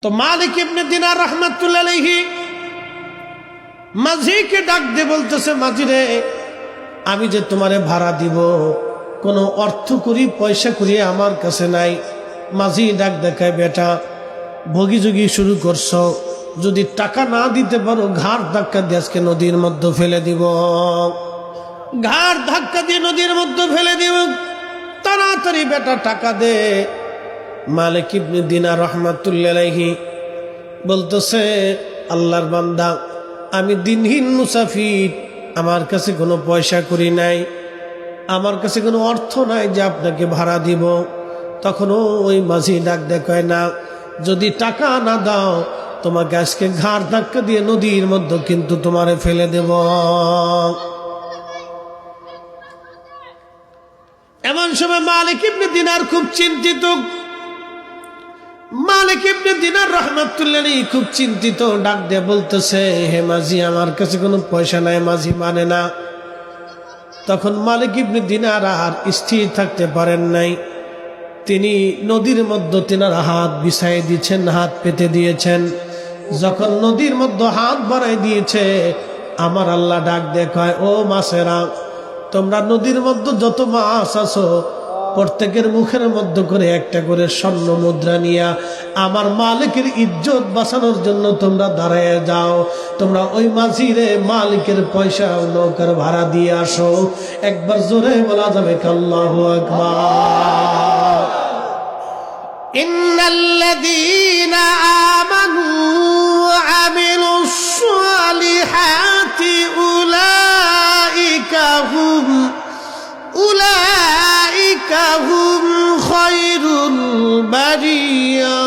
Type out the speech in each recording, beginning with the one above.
তো মালিক ইবনে দিনার রাহমাতুল্লাহ আলাইহি মাঝিকে ডাক দিয়ে বলতেছে, মাঝি রে, আমি যে তোমারে ভাড়া দিব কোনো অর্থ করি পয়সা করি আমার কাছে নাই। মাঝি ডাক দেখায়, বেটা ভগিযোগী শুরু করছো, যদি টাকা না দিতে পারো ঘাড় ধাক্কা দিয়ে আজকে নদীর মধ্যে ফেলে দিব, ঘাড় ধাক্কা দিয়ে নদীর মধ্যে ফেলে দিব, তাড়াতাড়ি বেটা টাকা দে। মালিক ইবনে দিনার রাহমাতুল্লাহ আলাইহি বলতেছে, আল্লাহর বান্দা, আমি দিনহীন মুসাফির, আমার কাছে কোনো পয়সা করি নাই, আমার কাছে কোনো অর্থ নাই যে আপনাকে ভাড়া দিব। তখনও ওই মাঝি ডাক দেখায়, না, যদি টাকা না দাও তোমাকে আজকে ঘাড় ধাক্কা দিয়ে নদীর মধ্যে কিন্তু তোমারে ফেলে দেব। এমন সময় মালিক ইবনে দিনার খুব চিন্তিত, মালিক ইবনে দিনার রাহমাতুল্লাহ আলাইহি খুব চিন্তিত, ডাক দিয়ে বলতেছে, হে মাঝি, আমার কাছে কোনো পয়সা নাই। মাঝি মানে না। তখন মালিক ইবনে দিনার আর স্থির থাকতে পারেন নাই, তিনি নদীর মধ্যে তিনার হাত বিছাই দিয়েছেন, হাত পেতে দিয়েছেন। যখন নদীর মধ্যে হাত বাড়াই দিয়েছে, আমার আল্লাহ ডাক দেখায়, ও মাছেরা, তোমরা নদীর মধ্যে যত মাছ আছো প্রত্যেকের মুখের মধ্যে করে একটা করে স্বর্ণ মুদ্রা নিয়া আমার মালিকের ইজ্জত বাঁচানোর জন্য তোমরা দাঁড়ায় যাও। তোমরা ওই মাঝিরে মালিকের পয়সা নৌকার ভাড়া দিয়ে আসো। একবার জোরে বলা যাবে আল্লাহু আকবার। ইন্নাল্লাযীনা আমানু ওয়া আমিলুস সালিহাতি উলাইকা হুম খায়রুল বারিয়া।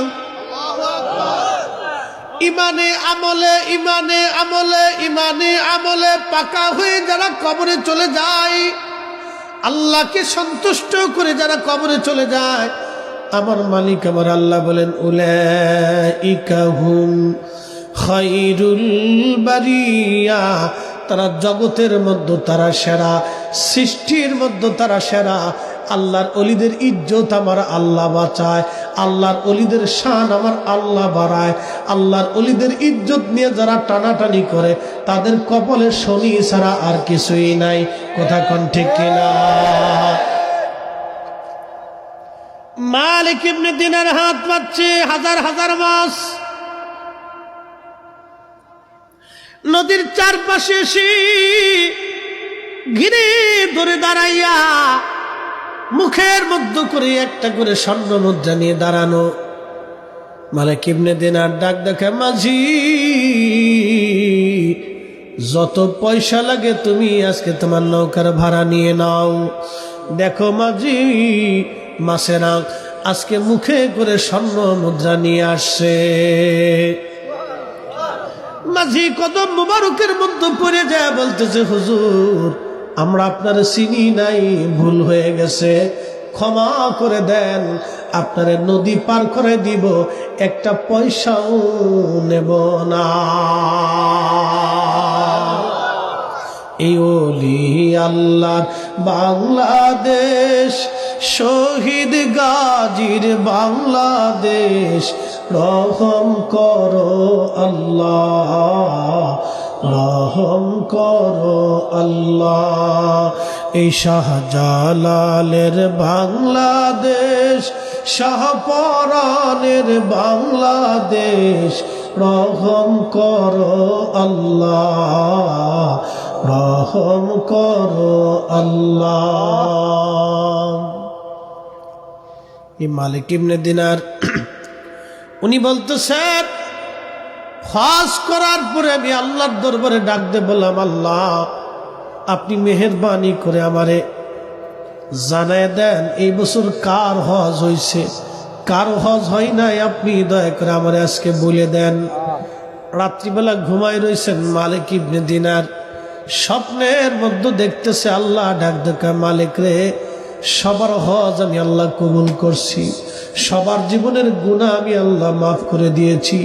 ইমানে আমলে পাকা হয়ে যারা কবরে চলে যায়, আল্লাহকে সন্তুষ্ট করে যারা কবরে চলে যায়, আমার মালিক আমার আল্লাহ বলেন, উলাইকা হুম খায়রুল বারিয়া। তারা জগতের মধ্যে তারা সেরা, সৃষ্টির মধ্যে তারা সেরা। আল্লাহর অলিদের ইজ্জত আমার আল্লাহ বাঁচায়, আল্লাহর অলিদের শান আমার আল্লাহ বাড়ায়। আল্লাহর অলিদের ইজ্জত নিয়ে যারা টানাটানি করে তাদের কপালে শনি ছাড়া আর কিছুই নাই। কথা কোন ঠিক কিনা? মালিক ইবনে দিনার হাত পাচ্ছে হাজার হাজার মাছ। নদীর চারপাশে এসে ঘিরে ধরে দাঁড়াইয়া মুখের মধ্যে করে একটা করে স্বর্ণ মুদ্রা নিয়ে দাঁড়ানো। মালিক ইবনে দিনার ডাক দেখে, মাঝি, যত পয়সা লাগে তুমি আজকে তোমার নৌকার ভাড়া নিয়ে নাও। দেখো মাঝি, মাছেরা আজকে মুখে করে স্বর্ণ মুদ্রা নিয়ে আসছে। মাঝি কদম মুবারকের মধ্যে পড়ে যায়, বলতেছে, হুজুর, আমরা আপনার চিনি নাই, ভুল হয়ে গেছে, ক্ষমা করে দেন, আপনার নদী পার করে দিব, একটা পয়সাও নেব না। এই ওলি আল্লাহর বাংলাদেশ, শহীদ গাজীর বাংলাদেশ, রহম করো আল্লাহ, রহম করো আল্লাহ। এই শাহজালালের বাংলাদেশ, শাহপরানের বাংলাদেশ, রহম করো আল্লাহ, রহম করো আল্লাহ। এই মালিক ইবনে দিনার উনি বলতেছেন, হজ করার পরে আমি আল্লাহর দরবারে ডাক দিয়ে বললাম, আল্লাহ, আপনি মেহেরবানি করে আমারে জানায় দেন এই বছর কার হজ হয়েছে, কার হজ হয় নাই, আপনি দয়া করে আমারে আজকে বলে দেন। রাত্রিবেলা ঘুমাই রয়েছেন মালিক ইবনে দিনার, স্বপ্নের মধ্যে দেখতেছে আল্লাহ ডাক দেখা, মালিক রে, সবার হজ আমি আল্লাহ কবুল করছি, সবার জীবনের গুনাহ আমি আল্লাহ মাফ করে দিয়েছি,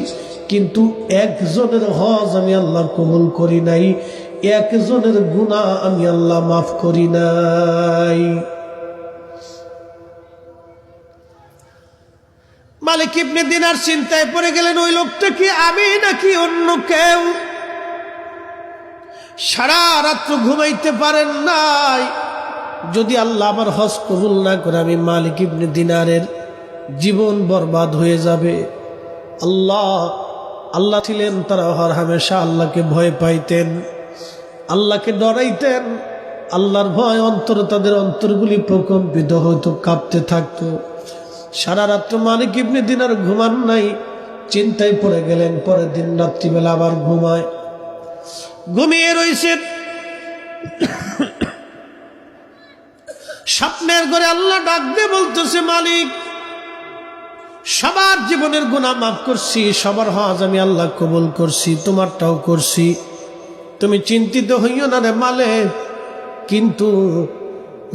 কিন্তু একজনের হজ আমি আল্লাহ কবুল করি নাই, একজনের গুনাহ আমি আল্লাহ মাফ করি নাই। মালিক ইবনে দিনার চিন্তায় পড়ে গেলেন, ওই লোকটা কি আমি নাকি অন্য কেউ? সারা রাত্র ঘুমাইতে পারেন নাই। যদি আল্লাহ আমার হজ কবুল না করে আমি মালিক ইবনে দিনারের জীবন বরবাদ হয়ে যাবে। আল্লাহ ছিলেন, তারা হর হামেশা আল্লাহকে ভয় পাইতেন, আল্লাহকে ডরাইতেন। আল্লাহর ভয় অন্তরে তাদের অন্তরগুলি প্রকম্পিত হইতো, কাঁপতে থাকতো। সারা রাত্র মালিক ইবনে দিনার ঘুমান নাই, চিন্তায় পড়ে গেলেন। পরের দিন রাত্রিবেলা আবার ঘুমিয়ে রয়েছেন। স্বপ্নের ঘরে আল্লাহ ডাক দিয়ে বলতেছে, মালিক, সবার জীবনের গুনাহ মাফ করছি, সবার হজ আমি আল্লাহ কবুল করছি, তোমারটাও করছি, তুমি চিন্তিত হইও না রে মালিক। কিন্তু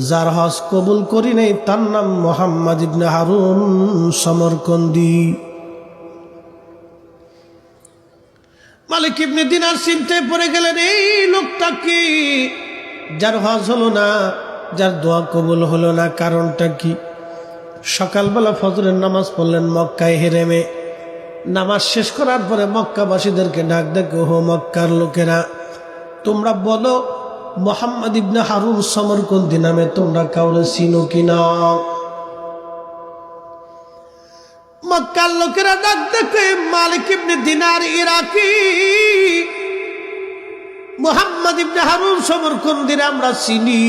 যার হজ কবুল করি নাই তার নাম মুহাম্মদ ইবনে হারুন সমরকন্দি। মালিক ইবনে দিনার চিন্তায় পড়ে গেলেন, এই লোকটা কি, যার হজ হলো না, যার দোয়া কবুল হলো না, কারণটা কি? সকালবেলা ফজরের নামাজ পড়লেন মক্কায় হেরেমে। নামাজ শেষ করার পরে মক্কাবাসীদেরকে ডাক দেখো, হো মক্কার লোকেরা, তোমরা বলো মুহাম্মদ ইবনে হারুন সমরকন্দি নামে তোমরা কাউরে চিনো কিনা? মক্কার লোকেরা ডাক দেখে, মালিক ইবনে দিনার ইরাকি, মুহাম্মদ ইবনে হারুন সমরকন্দির আমরা চিনি।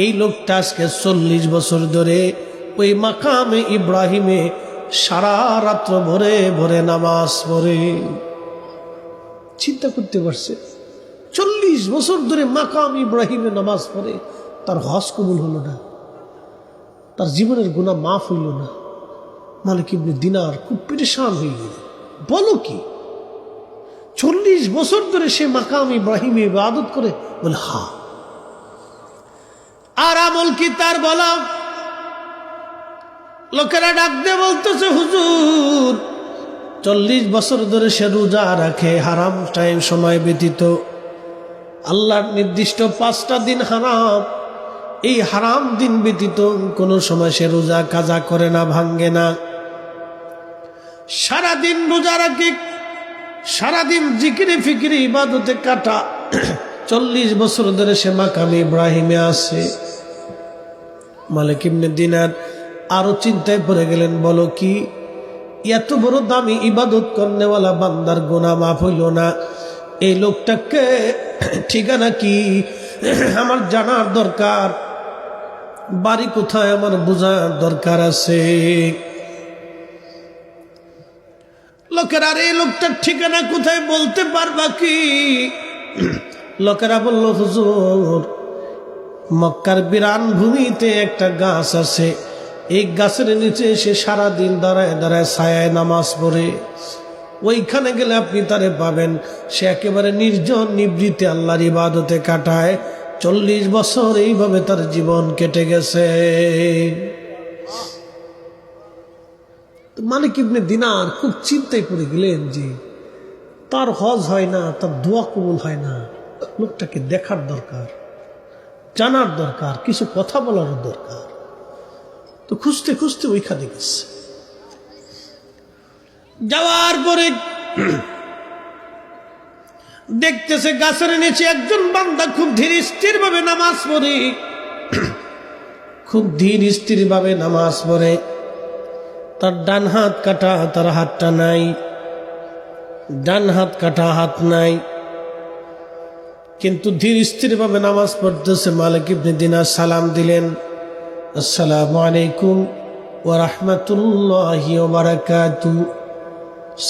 এই লোকটা আজকে 40 বছর ধরে ওই মাকামে ইব্রাহিমে সারা রাত্র ভরে ভরে নামাজ পড়ে। চিন্তা করতে পারছে, 40 বছর ধরে মাকাম ইব্রাহিমে নামাজ পড়ে, তার হজ কবুল হলো না, তার জীবনের গুনাহ মাফ হইল না। মালিক ইবনে দিনার খুব পেরেশান হয়ে গেল। বলো কি, 40 বছর ধরে সে মাকাম ইব্রাহিমে ইবাদত করে? বলে হা। আর আমল কি তার বলা? লোকেরা ডাক দিয়ে বলতেছে, হুজুর, 40 বছর ধরে সে রোজা রাখে, হারাম টাইম সময় ব্যতীত। আল্লাহর নির্দিষ্ট 5টা দিন হারাম, এই হারাম দিন ব্যতীত কোনো সময় সে রোজা কাজা করে না, ভাঙ্গে না। সারাদিন রোজা রাখে, সারাদিন জিকিরে ফিকিরে ইবাদতে কাটা। 40 বছর ধরে সে মাকামে ইব্রাহিমে আছে। মালিক ইবনে দিনার আরো চিন্তায় পড়ে গেলেন, বলো কি, এত বড় দামি ইবাদত করনেওয়ালা বান্দার গুনাহ মাফ হইল না, এই লোকটাকে ঠিকানা কি আমার জানার দরকার, বাড়ি কোথায় আমার বোঝার দরকার আছে। লোকেরা, এই লোকটার ঠিকানা কোথায় বলতে পারবা কি? লোকেরা বলল, হুজুর, মক্কার বিরান ভূমিতে একটা গাছ আছে, এই গাছের নিচে সে সারাদিন দাঁড়ায় দাঁড়ায় ছায়ায় নামাজ পড়ে, ওইখানে গেলে আপনি তারে পাবেন। সে একেবারে নির্জন নিবৃত্তে আল্লাহর ইবাদতে কাটায়। 40 বছর এইভাবে তার জীবন কেটে গেছে। মালিক ইবনে দিনার খুব চিন্তায় পড়ে গেলেন যে তার হজ হয় না, তার দোয়া কবুল হয় না, লোকটাকে দেখার দরকার, জানার দরকার, কিছু কথা বলার দরকার। তো খুঁজতে খুঁজতে ওইখানে গেছে। যাওয়ার পরে দেখতেছে গাছের নিচে একজন বান্দা খুব ধীর স্থির ভাবে নামাজ পড়ে, খুব ধীর স্থির ভাবে নামাজ পড়ে। তার ডান হাত কাটা, তার হাতটা নাই, ডান হাত কাটা, হাত নাই, কিন্তু ধীর স্থির ভাবে নামাজ পড়তেছে। মালিক ইবনে দিনার সালাম দিলেন, আসসালামু আলাইকুম ওয়া রাহমাতুল্লাহি ওয়া বারাকাতুহু।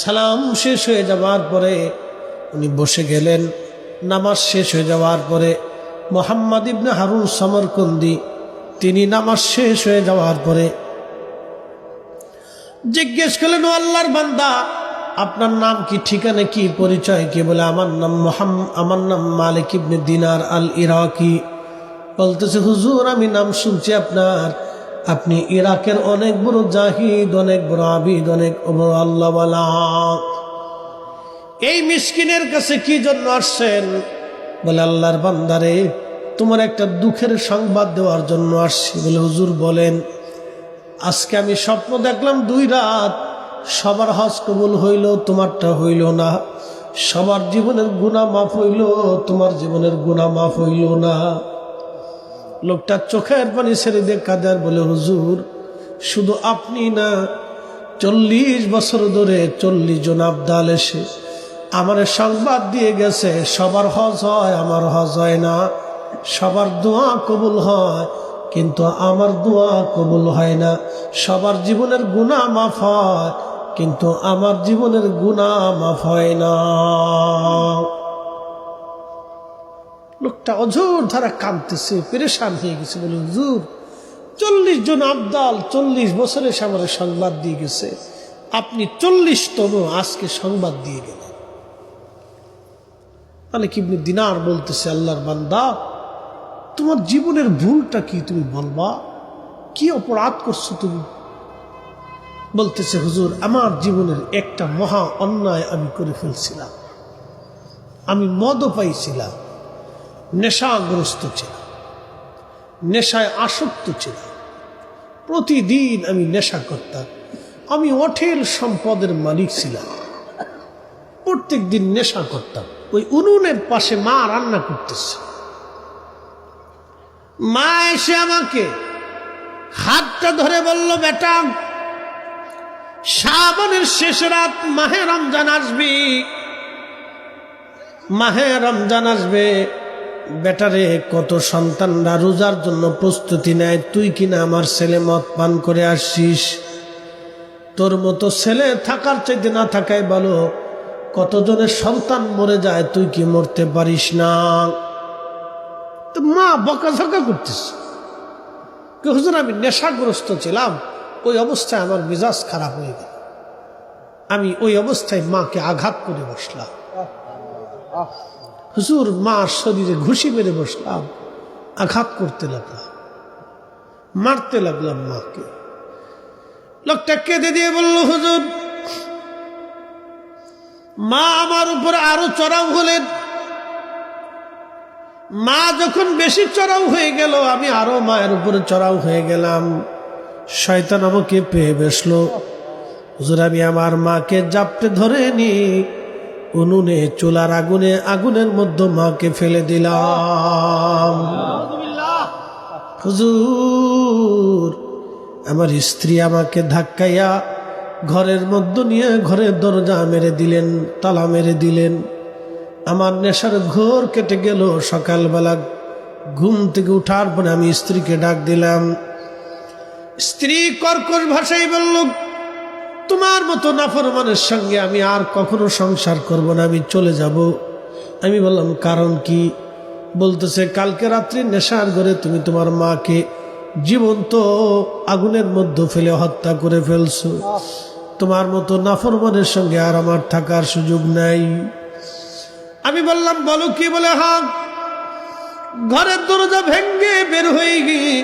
সালাম শেষ হয়ে যাওয়ার পরে উনি বসে গেলেন। নামাজ শেষ হয়ে যাওয়ার পরে মুহাম্মদ ইবনে হারুন সমরকন্দি তিনি নামাজ শেষ হয়ে যাওয়ার পরে জিজ্ঞেস করলেন, ও আল্লাহর বান্দা, আপনার নাম কি, ঠিকানা কি, পরিচয় কি? বলে, আমার নাম মালিক ইবনে দিনার আল ইরাকি। বলতেছে, হুজুর, আমি নাম শুনছি আপনার, আপনি ইরাকের অনেক বড় জাহিদ, অনেক বড় আবিদ, অনেক বড় আল্লাহওয়ালা। এই মিসকিনের কাছে কি জন্য আসছেন? বলে, আল্লাহর বান্দারে, তোমার একটা দুঃখের সংবাদ দেওয়ার জন্য আসছি। বলে, হুজুর বলেন। আজকে আমি স্বপ্ন দেখলাম 2 রাত, সবার হজ কবুল হইল, তোমারটা হইল না। সবার জীবনের গুনাহ মাফ হইল, তোমার জীবনের গুনাহ মাফ হইল না। লোকটা চোখের পানি ছেড়ে দিয়ে কাঁদে আর বলে, হুজুর শুধু আপনি না, 40 বছর ধরে 40 জন আবদাল এসে আমার সংবাদ দিয়ে গেছে, সবার হজ হয়, আমার হজ হয় না। সবার দোয়া কবুল হয়, কিন্তু আমার দোয়া কবুল হয় না। সবার জীবনের গুনাহ মাফ হয়, কিন্তু আমার জীবনের গুনাহ মাফ হয় না। লোকটা অঝোর ধারা কাঁদতেছে, পেরেশান হয়ে গেছে, বলে, হুজুর 40 জন আবদাল 40 বছরে এসে আমার সংবাদ দিয়ে গেছে, আপনি 40তম আজকে সংবাদ দিয়ে গেলেন। মালিক ইবনে দিনার বলতেছে, আল্লাহর বান্দা, তোমার জীবনের ভুলটা কি তুমি বলবা? কি অপরাধ করছো তুমি? বলতেছে, হুজুর আমার জীবনের একটা মহা অন্যায় আমি করে ফেলছিলাম। আমি মদও পাইছিলাম, নেশাগ্রস্ত ছিলাম, নেশায় আসক্ত ছিলাম, প্রতিদিন আমি নেশা করতাম। আমি অঢেল সম্পদের মালিক ছিলাম, প্রত্যেক দিন নেশা করতাম। ওই উনুনের পাশে মা রান্না করতেছে, মা এসে আমাকে হাতটা ধরে বলল, বেটা শাবানের শেষ রাত, মাহে রমজান আসবি, মাহে রমজান আসবে, বেটারে কত সন্তানরা রোজার জন্য প্রস্তুতি নেয়, তুই কিনা আমার ছেলে মদ পান করে আসছিস। তোর মতো ছেলে থাকার চাইতে না থাকাই ভালো। কতজনের সন্তান মরে যায়, তুই কি মরতে পারিস না? তো মা বকাঝকা করতেছ, হুজুর আমি নেশাগ্রস্ত ছিলাম, ওই অবস্থায় আমার মেজাজ খারাপ হয়ে গেল, আমি ওই অবস্থায় মাকে আঘাত করে বসলাম। হুজুর মার শরীরে ঘুষি মেরে বসলাম, আঘাত করতে লাগলাম, মারতে লাগলাম মাকে। লোকটা কেঁদে দিয়ে বলল, হুজুর মা আমার উপর আরো চড়াও হলেন। মা যখন বেশি চড়াও হয়ে গেল, আমি আরো মায়ের উপরে চড়াও হয়ে গেলাম। শয়তান আমাকে পেয়ে বসলো। হুজুর আমি আমার মাকে জাপটে ধরে নি, উনুনে চুলার আগুনের মধ্যে মাকে ফেলে দিলাম। হুজুর আমার স্ত্রী আমাকে ধাক্কাইয়া ঘরের মধ্যে নিয়ে ঘরের দরজা মেরে দিলেন, তালা মেরে দিলেন। আমার নেশার ঘোর কেটে গেল। সকালবেলা ঘুম থেকে উঠার পরে আমি স্ত্রীকে ডাক দিলাম। স্ত্রী কর্কশ ভাষায় বলল, তোমার মতো নাফরমানের সঙ্গে আমি আর কখনো সংসার করব না, আমি চলে যাব। আমি বললাম, কারণ কি? বলতেছে, কালকে রাত্রি নেশার ঘরে তুমি তোমার মাকে জীবন্ত আগুনের মধ্যে ফেলে হত্যা করে ফেলছো। তোমার মতো নাফরমানের সঙ্গে আর আমার থাকার সুযোগ নাই। আমি বললাম, বলো কি? বলে, হ্যাঁ। ঘরের দরজা ভেঙ্গে বের হয়ে গিয়ে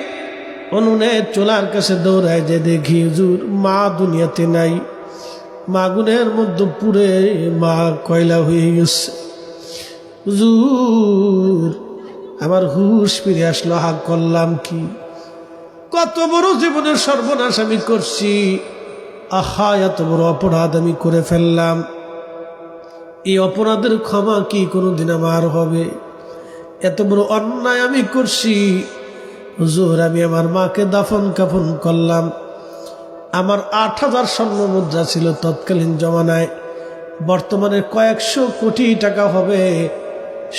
উনুনে চুলার কাছে দৌড়ায় যে দেখি, হুজুর মা দুনিয়াতে নাই। মা আগুনের মধ্যে পুড়ে মা কয়লা হয়ে গেছে। হুজুর আমার হুশ ফিরে আসলো। হাক করলাম কি? কত বড় জীবনের সর্বনাশ আমি করছি। আহা, এত বড় অপরাধ আমি করে ফেললাম। এই অপরাধের ক্ষমা কি কোনোদিন আমার হবে? এত বড় অন্যায় আমি করছি। হুজুর আমি আমার মাকে দাফন কাফন করলাম। আমার 8,000 স্বর্ণ মুদ্রা ছিল তৎকালীন জমানায়, বর্তমানে কয়েকশো কোটি টাকা হবে।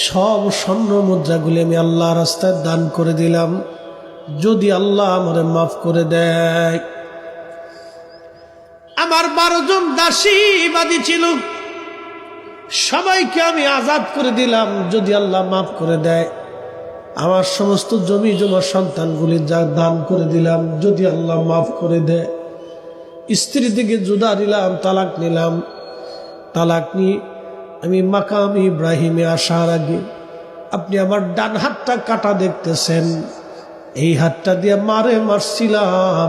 সব স্বর্ণ মুদ্রাগুলি আমি আল্লাহ রাস্তায় দান করে দিলাম, যদি আল্লাহ আমারে মাফ করে দেয়। আমার 12 জন দাসী বাদী ছিল, সবাইকে আমি আজাদ করে দিলাম, যদি আল্লাহ মাফ করে দেয়। আমার সমস্ত জমি জমা সন্তানগুলি যা দান করে দিলাম, যদি আল্লাহ মাফ করে দেয়। স্ত্রী থেকে জুদা দিলাম, তালাক নিলাম। তালাক নিয়ে আমি মাকাম ইব্রাহিমে আসার আগে আপনি আমার ডান হাতটা কাটা দেখতেছেন। এই হাতটা দিয়ে মারছিলাম,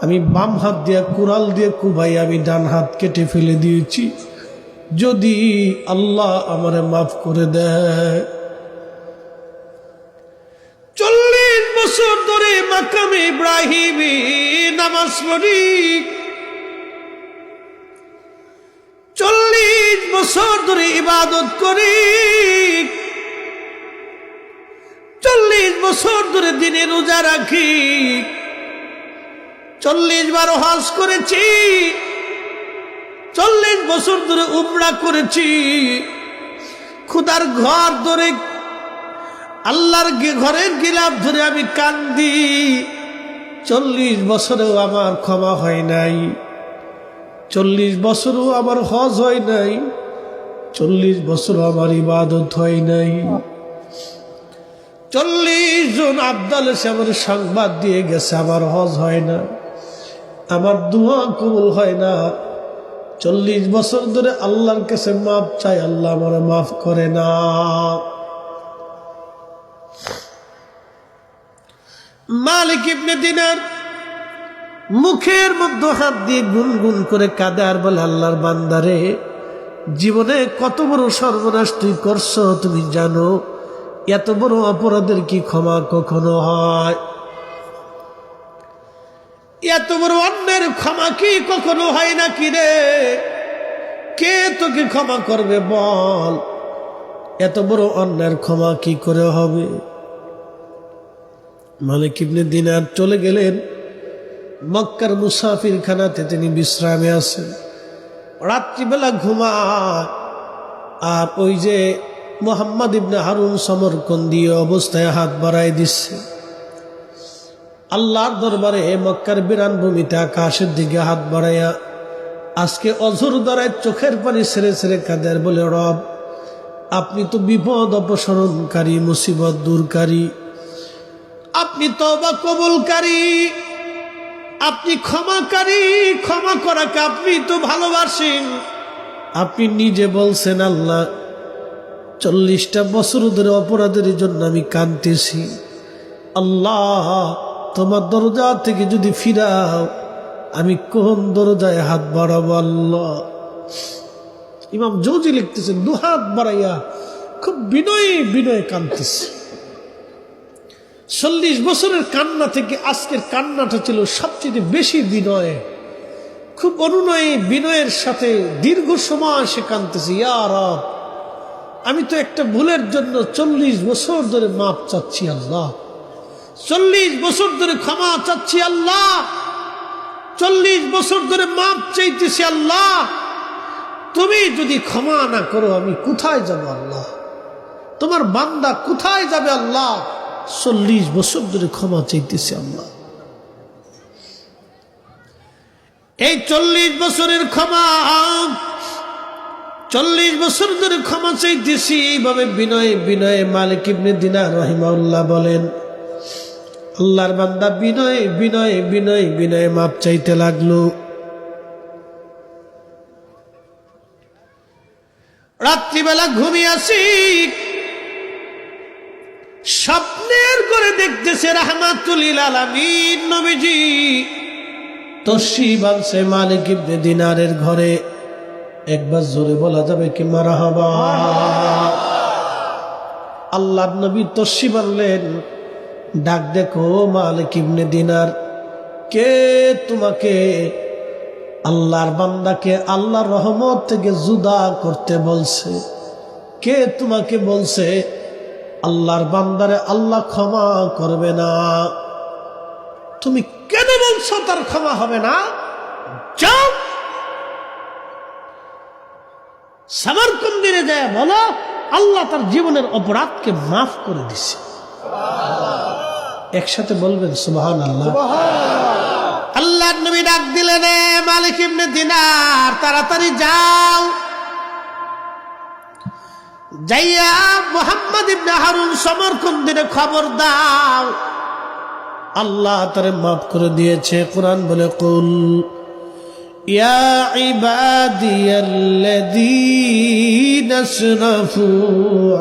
আমি বাম হাত দিয়ে কুড়াল দিয়ে কুবাই আমি ডান হাত কেটে ফেলে দিয়েছি, যদি আল্লাহ আমারে মাফ করে দেয়। 40 বছর ধরে মাকামে ইব্রাহিমে নামাজ পড়ি, 40 বছর ধরে ইবাদত করি, 40 বছর ধরে দিনে রোজা রাখি, 40 বার হজ করেছি, 40 বছর ধরে উমরা করেছি। খুদার ঘর ধরে, আল্লাহর ঘরের গিলাফ ধরে আমি কান্দি। 40 বছরেও আমার ক্ষমা হয় নাই, 40 বছরও আমার হজ হয় নাই, 40 বছরও আমার ইবাদত হয় নাই। 40 জন আব্দাল এসে আমার সংবাদ দিয়ে গেছে আমার হজ হয় না, আমার দোয়া কবুল হয় না। 40 বছর ধরে আল্লাহর কাছে মাফ চাই, আল্লাহ আমার মাফ করে না। মালিক ইবনে দিনার মুখের মধ্যে হাত দিয়ে গুনগুন করে কাঁদে আর বলে, আল্লাহর বান্দারে, জীবনে কত বড় সর্বনাশ তুই করছো তুমি জানো? এত বড় অপরাধের কি ক্ষমা কখনো হয়? এত বড় অন্যের ক্ষমা কি কখনো হয় নাকি রে? কে তোকে ক্ষমা করবে বল? এত বড় অন্যের ক্ষমা কি করে হবে? মালিক ইবনে দিনার চলে গেলেন মক্কার মুসাফির খানাতে, তিনি বিশ্রামে আছেন। রাত্রিবেলা ঘুমায়, আর ওই যে মুহাম্মদ ইবনে হারুন সমরকন্দি অবস্থায় হাত বাড়ায় দিচ্ছে আল্লাহর দরবারে। মক্কার বিরান ভূমিতে আকাশের দিকে হাত বাড়াইয়া আজকে অঝর দ্বারায় চোখের পানি ছেড়ে ছেড়ে কাঁদের বলে, রব আপনি তো বিপদ অপসরণকারী, মুসিবত দূরকারী, আপনি তওবা কবুলকারী, আপনি ক্ষমাকারী, ক্ষমা করাকে আপনি তো ভালোবাসেন। আপনি নিজে বলছেন, আল্লাহ 40টা বছর ধরে অপরাধের জন্য আমি কাঁদতেছি, আল্লাহ তোমার দরজা থেকে যদি ফিরাও আমি কোন দরজায় হাত বাড়াবো? আল্লাহ, ইমাম জৌজি লিখতেছেন, 2 হাত বাড়াইয়া খুব বিনয়ে বিনয়ে কাঁদতেছে। 40 বছরের কান্না থেকে আজকের কান্নাটা ছিল সবচেয়ে বেশি বিনয়ে, খুব অনুনয়ে বিনয়ের সাথে দীর্ঘ সময় সে কাঁদতেছে, ইয়া রব আমি তো একটা ভুলের জন্য 40 বছর ধরে মাপ চাচ্ছি আল্লাহ, 40 বছর ধরে ক্ষমা চাচ্ছি আল্লাহ, 40 বছর ধরে মাপ চাইতেছি আল্লাহ। তুমি যদি ক্ষমা না করো আমি কোথায় যাব আল্লাহ? তোমার বান্দা কোথায় যাবে আল্লাহ? 40 বছর ধরে ক্ষমা চাইতেছি আল্লাহ। এই 40 বছরের ক্ষমা, 40 বছর ধরে ক্ষমা চাইতেছি, এইভাবে বিনয়ে বিনয়ে মালিক ইবনে দিনার রাহিমাহুল্লাহ বলেন, আল্লাহর বান্দা বিনয়ে বিনয়ে বিনয়ে বিনয়ে মাপ চাইতে লাগলো। রাত্রিবেলা ঘুমিয়ে আসি, স্বপ্নের করে দেখতেছে রাহমাতুল লিল আলামিন নবীজি তশরিফ আনছে মালিক ইবনে দিনারের ঘরে। একবার জোরে বলা যাবে কি মারহাবা? আল্লাহর নবী তশরিফ আনলেন। ডাক দেখো মালিক ইবনে দিনার, কে তোমাকে আল্লাহর বান্দাকে আল্লাহর রহমত থেকে জুদা করতে বলছে? কে তোমাকে বলছে আল্লাহর বান্দারে আল্লাহ ক্ষমা করবে না? তুমি কেন বলছো তার ক্ষমা হবে না? যাও সামারকন্দিরে যায় বলো আল্লাহ তার জীবনের অপরাধকে মাফ করে দিছে। একসাথে বলবেন সুবহানাল্লাহ। আল্লাহর নবী ডাক দিলেন, মালিক ইবনে দিনার তাড়াতাড়ি যাও, যাইয়া মুহাম্মদ ইবনে হারুন সমরকন্দিরে খবর দাও আল্লাহ তারে মাফ করে দিয়েছে। কোরআন বলে, কুল ইয়া ইবাদিয়াল্লাযীনা আসরাফু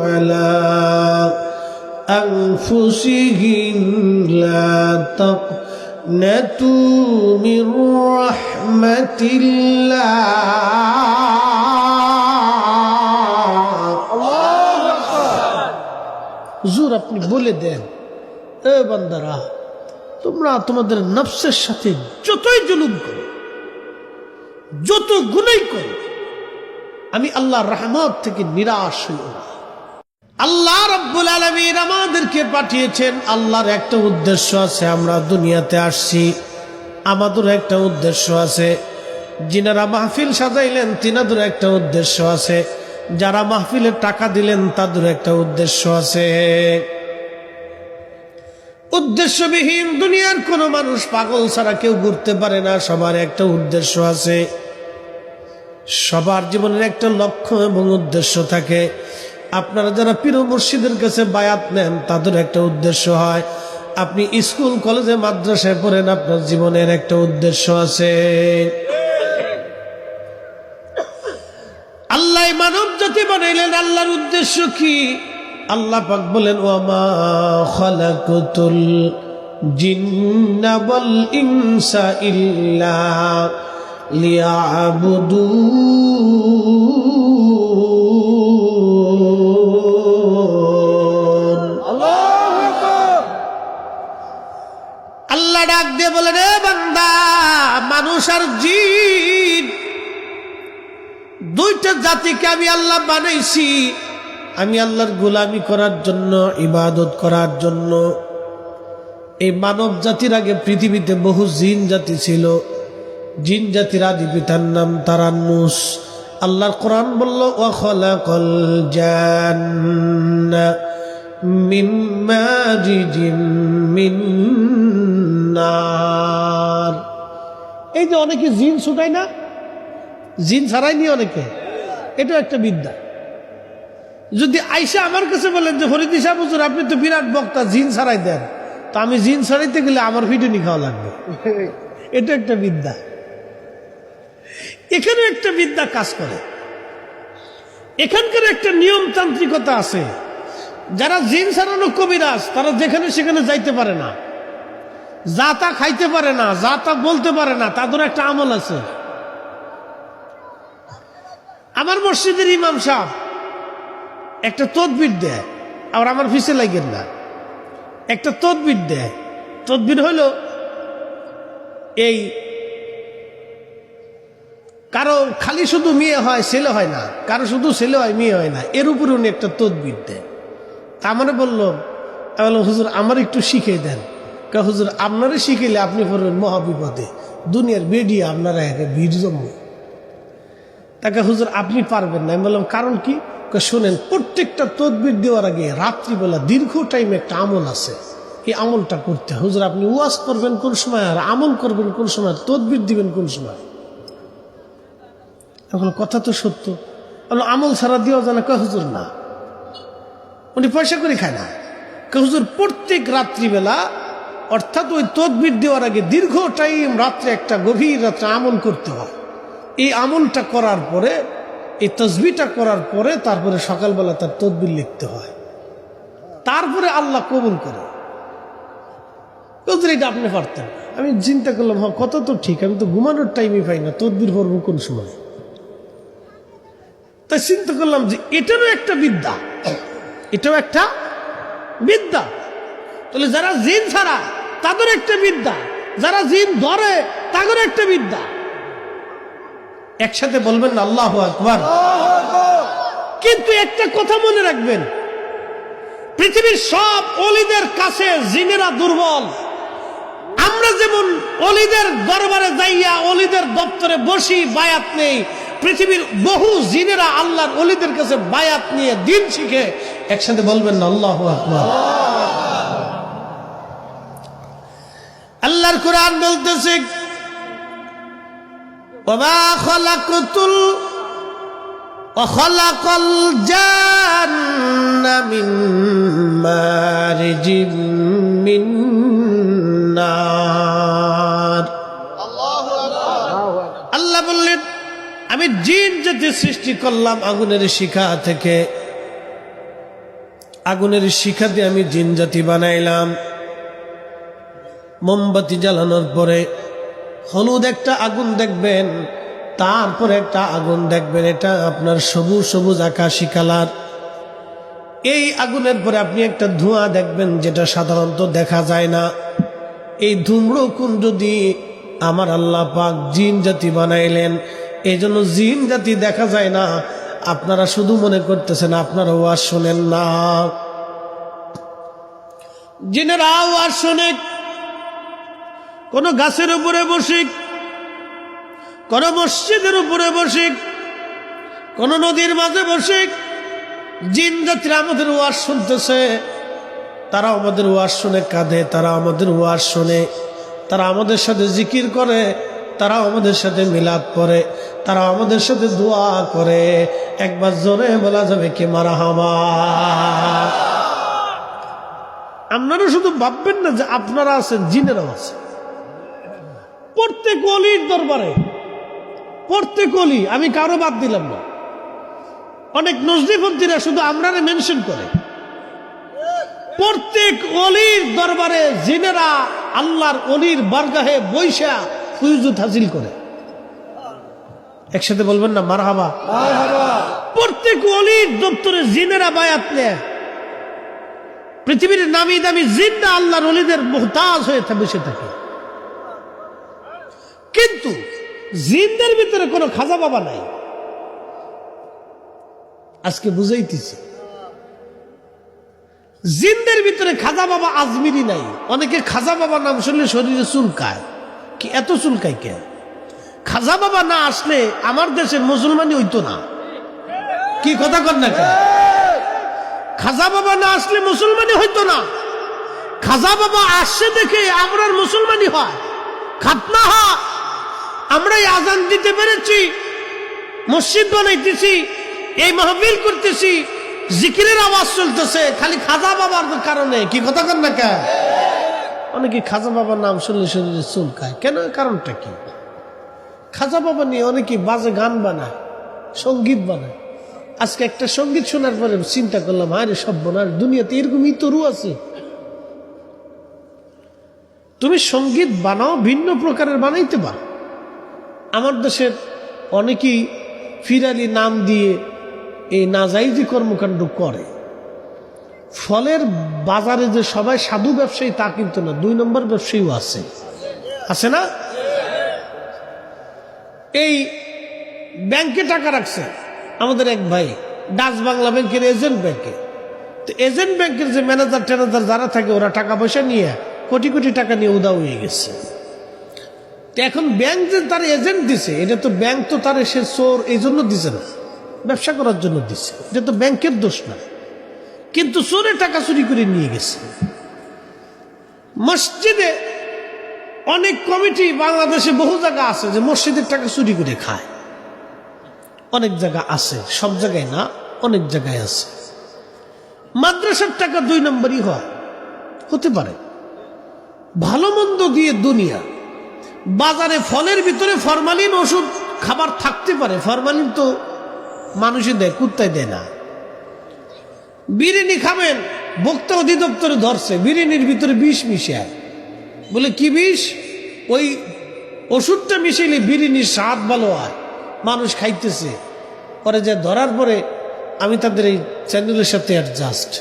আলা আনফুসিহিম লা তাকনাতু মির রাহমাতিল্লাহ। হুজুর আপনি বলে দেন এ বান্দারা, তোমরা তোমাদের নফসের সাথে যতই জুলুম করো, যত গুনাহ করো, আমি আল্লাহর রহমত থেকে নিরাশ হইও না। আল্লাহ রাব্বুল আলামিন আমাদেরকে পাঠিয়েছেন, আল্লাহর একটা উদ্দেশ্য আছে। আমরা দুনিয়াতে আসছি, আমাদের একটা উদ্দেশ্য আছে। যিনারা মাহফিল সাজাইলেন তিনাদের একটা উদ্দেশ্য আছে, যারা মাহফিলে টাকা দিলেন তাদের একটা উদ্দেশ্য আছে। উদ্দেশ্যবিহীন দুনিয়ার কোনো মানুষ পাগল ছাড়া কেউ ঘুরতে পারে না। সবার একটা উদ্দেশ্য আছে, সবার জীবনের একটা লক্ষ্য এবং উদ্দেশ্য থাকে। আপনারা যারা পীর মুর্শিদের কাছে বায়াত নেন তাদের একটা উদ্দেশ্য হয়। আপনি স্কুল কলেজে মাদ্রাসায় পড়েন, আপনার জীবনের একটা উদ্দেশ্য আছে। আল্লাহ মানব জাতি বানাইলেন, আল্লাহর উদ্দেশ্য কি? আল্লাহ পাক বলেন, ওয়ামা খালাকতুল জিন্না ওয়াল ইনসা ইল্লা লিয়াবুদুন। আল্লাহ ডাক দিয়ে বলেন, রে বান্দা, মানুষ আর জিন দুইটা জাতিকে আমি আল্লাহ বানাইছি, আমি আল্লাহর গোলামি করার জন্য, ইবাদত করার জন্য। এই মানব জাতির আগে পৃথিবীতে বহু জিন জাতি ছিল। জিন জাতির আদি পিতার নাম তারান্নুস। আল্লাহর কোরআন বলল, ওয়া খালাকাল জান্না মিন মারিজিম মিন নার। এই যে অনেকে জিন ছুটায় না, জিন ছাড়াইনি অনেকে, এটা একটা বিদ্যা। যদি আইসা আমার কাছে বলেন যে ফরিদ সাহেব হুজুর আপনি তো বিরাট বক্তা, জিন ছাড়াই দেন, তো আমি জিন ছাড়াইতে গেলে আমার ভিডিও খাওয়া লাগবে। এটা একটা বিদ্যা। এখানে একটা বিদ্যা কাজ করে। এখানকার একটা নিয়মতান্ত্রিকতা আছে। যারা জিন ছাড়ানো কবিরাজ, তারা যেখানে সেখানে যাইতে পারে না, যা তা খাইতে পারে না, যা তা বলতে পারে না, তাদের একটা আমল আছে। আমার মসজিদের ইমাম সাহেব একটা তদবির দেয়, আবার আমার ফিসে লাগেন না, একটা তদবির দেয়। তদবির হইল এই, কারো খালি শুধু মেয়ে হয় ছেলে হয় না, কারো শুধু ছেলে হয় মেয়ে হয় না, এর উপরে উনি একটা তদবির দেয়। তা আমারে বললো, আমি বললাম হুজুর আমার একটু শিখিয়ে দেন। হুজুর আপনারে শিখাইলে আপনি পড়বেন মহাবিপদে, দুনিয়ার বেডিয়ে আপনারা একে ভিড় জমব। তাকে হুজুর আপনি পারবেন না। আমি বললাম কারণ কি? শোনেন, প্রত্যেকটা তদবির দেওয়ার আগে রাত্রিবেলা দীর্ঘ টাইম একটা আমল আছে, এই আমলটা করতে। হুজুর আপনি ওয়াজ করবেন কোন সময়, আর আমল করবেন কোন সময়, তদবির দিবেন কোন সময়? এখন কথা তো সত্য। আমল ছাড়া দেওয়া যায় না? হুজুর না, উনি পয়সা করে খায় না। হুজুর প্রত্যেক রাত্রিবেলা, অর্থাৎ ওই তদবির দেওয়ার আগে দীর্ঘ টাইম রাত্রে একটা গভীর রাত্রে আমল করতে হয়। এই আমলটা করার পরে, এই তসবিটা করার পরে তারপরে সকালবেলা তার তদবির লিখতে হয়, তারপরে আল্লাহ কবুল করে। এটা আপনি পারতেন। আমি চিন্তা করলাম, হ্যাঁ কত তো ঠিক, আমি তো ঘুমানোর টাইমই পাই না, তদবির পড়বো কোন সময়? তাই চিন্তা করলাম যে এটারও একটা বিদ্যা, এটাও একটা বিদ্যা। তাহলে যারা জিন ছাড়া তাদের একটা বিদ্যা, যারা জিন ধরে তাদের একটা বিদ্যা। একসাথে বলবেন না আল্লাহু আকবার। কিন্তু একটা কথা মনে রাখবেন, পৃথিবীর সব অলিদের কাছে জিনেরা দুর্বল। আমরা যেমন অলিদের দরবারে যাইয়া অলিদের দপ্তরে বসি, বায়াত নেই, পৃথিবীর বহু জিনেরা আল্লাহর অলিদের কাছে বায়াত নিয়ে দিন শিখে। একসাথে বলবেন না আল্লাহু আকবার। আল্লাহর কোরআন বলতেছে, ওয়া খালাকতুল ওয়া খালাকাল জান্না মিন মারিজিম মিন নার। আল্লাহ বললেন, আমি জিন জাতি সৃষ্টি করলাম আগুনের শিখা থেকে। আগুনের শিখা দিয়ে আমি জিন জাতি বানাইলাম। মোমবাতি জ্বালানোর পরে হলুদ একটা আগুন দেখবেন, তারপরে একটা আগুন দেখবেন, এটা আপনার সবুজ সবুজ আকাশি কালার। এই আগুনের পরে আপনি একটা ধোঁয়া দেখবেন যেটা সাধারণত দেখা যায় না। এই ধূম্রকুণ্ড দিয়ে আমার আল্লাহ পাক জিন জাতি বানাইলেন, এই জন্য জিন জাতি দেখা যায় না। আপনারা শুধু মনে করতেছেন আপনারা ওয়াজ শোনেন না। জিনেরা ওয়াজ শোনে কোন গাছের উপরে বসে, কোন মসজিদের উপরে বসে, কোন নদীর মাঝে বসে। জিন জাতিরা আমাদের ওয়াজ শুনতেছে, তারা আমাদের ওয়াজ শুনে কাঁদে, তারা আমাদের ওয়াজ শুনে, তারা আমাদের সাথে জিকির করে, তারা আমাদের সাথে মিলাদ পড়ে, তারা আমাদের সাথে দোয়া করে। একবার জোরে বলা যাবে কি মারহাবা। আপনারা শুধু ভাববেন না যে আপনারা আছেন, জিনেরাও আছে। প্রত্যেক অলির দরবারে, প্রত্যেক অলি, আমি কারো বাদ দিলাম না। অনেক নজরিপন্থীরা শুধু আমরারে মেনশন করে। প্রত্যেক অলির দরবারে জিনেরা আল্লাহর অলির বারগাহে বৈশা ফুয়ুজুত হাসিল করে। একসাথে বলবেন না মারহাবা। প্রত্যেক অলির দপ্তরে জিনেরা বায়াত নেয়। পৃথিবীর নামি দামি জিনরা আল্লাহর অলিদের মুহতাজ হয়ে বসে থাকে। কিন্তু জিনদের ভিতরে কোনো খাজা বাবা নাই। আজকে বুঝাইতেছি, জিনদের ভিতরে খাজা বাবা আজমিরি নাই। অনেকে খাজা বাবা নাম শুনলে শরীরে চুলকায়, কি এত চুলকায় কে? খাজা বাবা না আসলে আমার দেশের মুসলমানই হইতো না। কি কথা কর না কেন? খাজা বাবা না আসলে মুসলমানই হইতো না। খাজা বাবা আসছে দেখে আমরার মুসলমানই হয়, খাতনা হয়। আমরাই আজান দিতে পেরেছি, মসজিদ বানাইতেছি, এই মাহফিল করতেছি, জিকিরের আওয়াজ চলতেছে, খালি খাজা বাবার কারণে। কি কথা কর না কেন? অনেকে খাজা বাবার নাম শুনলে শরীরে চুলকায় কেন? কারণটা কি? খাজা বাবা নিয়ে অনেকে বাজে গান বানায়, সঙ্গীত বানায়। আজকে একটা সঙ্গীত শোনার পরে চিন্তা করলাম, আরে সর্বনাশ, দুনিয়াতে এরকমই তরু আছে। তুমি সঙ্গীত বানাও, ভিন্ন প্রকারের বানাইতে পারো। আমার দেশের অনেকেই ফিরালি নাম দিয়ে এই নাজাইজি কর্মকাণ্ড করে। ফলের বাজারে যে সবাই সাধু ব্যবসায়ী তা কিন্তু না, 2 নম্বর ব্যবসায়ীও আছে, আছে না? এই ব্যাংকে টাকা রাখছে আমাদের এক ভাই, ডাচ বাংলা ব্যাংকের এজেন্ট ব্যাংকে। তো এজেন্ট ব্যাংকের যে ম্যানেজার ট্যানেজার যারা থাকে, ওরা টাকা পয়সা নিয়ে কোটি কোটি টাকা নিয়ে উদা হয়ে গেছে। তো এখন ব্যাংক যে তার এজেন্ট দিছে, এটা তো ব্যাংক তো তার সে চোর এই জন্য দিছে না, ব্যবসা করার জন্য দিছে। এটা তো ব্যাংকের দোষ না, কিন্তু চোরে টাকা চুরি করে নিয়ে গেছে। মসজিদে অনেক কমিটি বাংলাদেশে বহু জায়গা আছে যে মসজিদের টাকা চুরি করে খায়। অনেক জায়গা আছে, সব জায়গায় না, অনেক জায়গায় আছে। মাদ্রাসার টাকা 2 নম্বরই হয়, হতে পারে। ভালো মন্দ দিয়ে দুনিয়া। বাজারে ফলের ভিতরে ফরমালিন ওষুধ খাবার থাকতে পারে, ফরমালিন তো মানুষই দেয়, কুত্তায় দেয় না। বিরিয়ানি খাবেন, ভোক্তা অধিদপ্তরে ধরছে বিরিয়ানির ভিতরে বিষ মিশায়। বলে কি বিষ? ওই ওষুধটা মিশাইলে বিরিয়ানির স্বাদ ভালো হয়, মানুষ খাইতেছে। পরে যে ধরার পরে আমি তাদের এই চ্যানেলের সাথে অ্যাডজাস্ট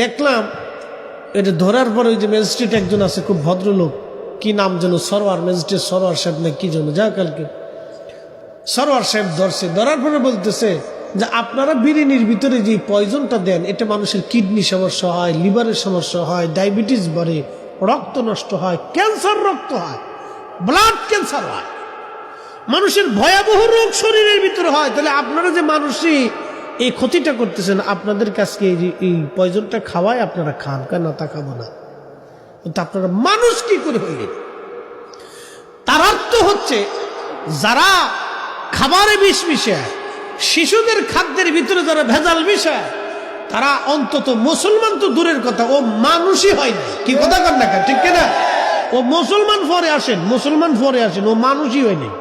দেখলাম, এটা ধরার পরে ওই যে ম্যাজিস্ট্রেট একজন আছে, খুব ভদ্রলোক, কি নাম যেন, সরোয়ার, ম্যাজিস্ট্রেট সরোয়ার সাহেব না কি যেন, যা কালকে সরোয়ার সাহেব ধরছে। ধরার পরে বলতেছে যে আপনারা বিরিয়ানির ভিতরে যে পয়জনটা দেন, এটা মানুষের কিডনি সমস্যা হয়, লিভারের সমস্যা হয়, ডায়াবেটিস বাড়ে, রক্ত নষ্ট হয়, ক্যান্সার রক্ত হয়, ব্লাড ক্যান্সার হয়, মানুষের ভয়াবহ রোগ শরীরের ভিতরে হয়। তাহলে আপনারা যে মানুষই এই ক্ষতিটা করতেছেন, আপনাদের কাছে এই পয়জনটা খাওয়ায়, আপনারা খান কেন? তা খাবো না। কিন্তু আপনারা মানুষ কি করে হইলেন? তার অর্থ হচ্ছে যারা খাবারে বিষ মিশায়, শিশুদের খাদ্যের ভিতরে যারা ভেজাল মিশায়, তারা অন্তত মুসলমান তো দূরের কথা, ও মানুষই হয় না। কি কথা কর না, ঠিক কিনা? ও মুসলমান পরে আসেন, মুসলমান পরে আসেন, ও মানুষই হয় নাই।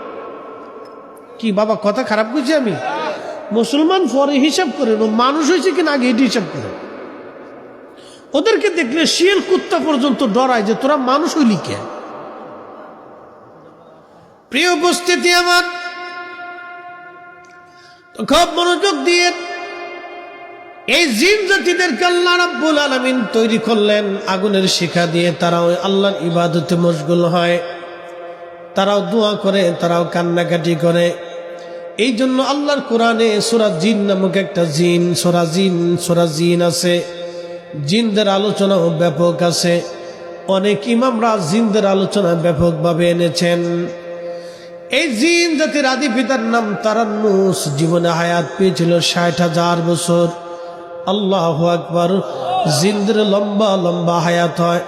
কি বাবা কথা খারাপ করছি আমি? মুসলমান পরে হিসাব করেন, ও মানুষ হয়েছে কিনা আগে এটি হিসাব করেন। ওদেরকে দেখলে শিয়াল কুত্তা পর্যন্ত ডরায় যে তোরা মানুষ হইলি কে। প্রিয় উপস্থিতি আমার, তো খুব মনোযোগ দিয়ে এই জিন জাতিদেরকে আল্লাহ রাব্বুল আলামিন তৈরি করলেন আগুনের শিখা দিয়ে। তারাও আল্লাহর ইবাদতে মশগুল হয়, তারাও দোয়া করে, তারাও কান্নাকাটি করে। এই জন্য আল্লাহর কোরআনে সূরা জিন নামক একটা সূরা জিন আছে। জিনদের আলোচনাও ব্যাপক আছে। অনেক ইমামরা জিনদের আলোচনা ব্যাপকভাবে এনেছেন। এই জিন জাতির আদি পিতার নাম তারান্নুস। জীবনে হায়াত পেয়েছিল 60,000 বছর। আল্লাহু আকবার। জিনদের লম্বা লম্বা হায়াত হয়।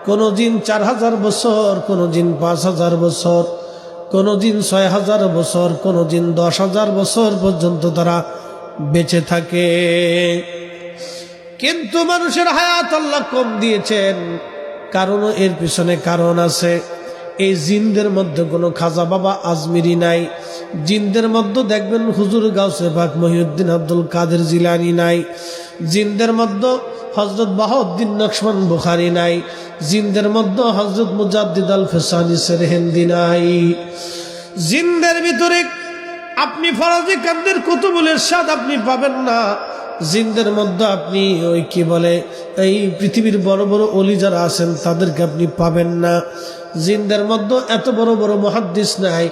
কোন জিন 4000 বছর, কোন জিন 5000 বছর, কোন জিন 6000 বছর, কোন জিন 10,000 বছর পর্যন্ত তারা বেঁচে থাকে। কিন্তু মানুষের হায়াত আল্লাহ কম দিয়েছেন, কারণও এর পিছনে কারণ আছে। এই জিনদের মধ্যে কোনো খাজা বাবা আজমিরি নাই। জিনদের মধ্যে দেখবেন হুজুর গাউসে পাক মহিউদ্দিন আব্দুল কাদের জিলানী নাই। জিনদের মধ্যে হযরত বাহাউদ্দিন নকশবন্দ বুখারী নাই। জিনদের মধ্যে হযরত মুজাদ্দিদ আল ফিসানি সেরহিন্দি নাই। জিনদের ভিতরে আপনি ফরাজি কান্দের কুতুবুল ইরশাদ আপনি পাবেন না। জিনদের মধ্যে আপনি ওই কি বলে এই পৃথিবীর বড় বড় ওলি যারা আছেন তাদেরকে আপনি পাবেন না। জিনদের মধ্যে এত বড় বড় মুহাদ্দিস নাই।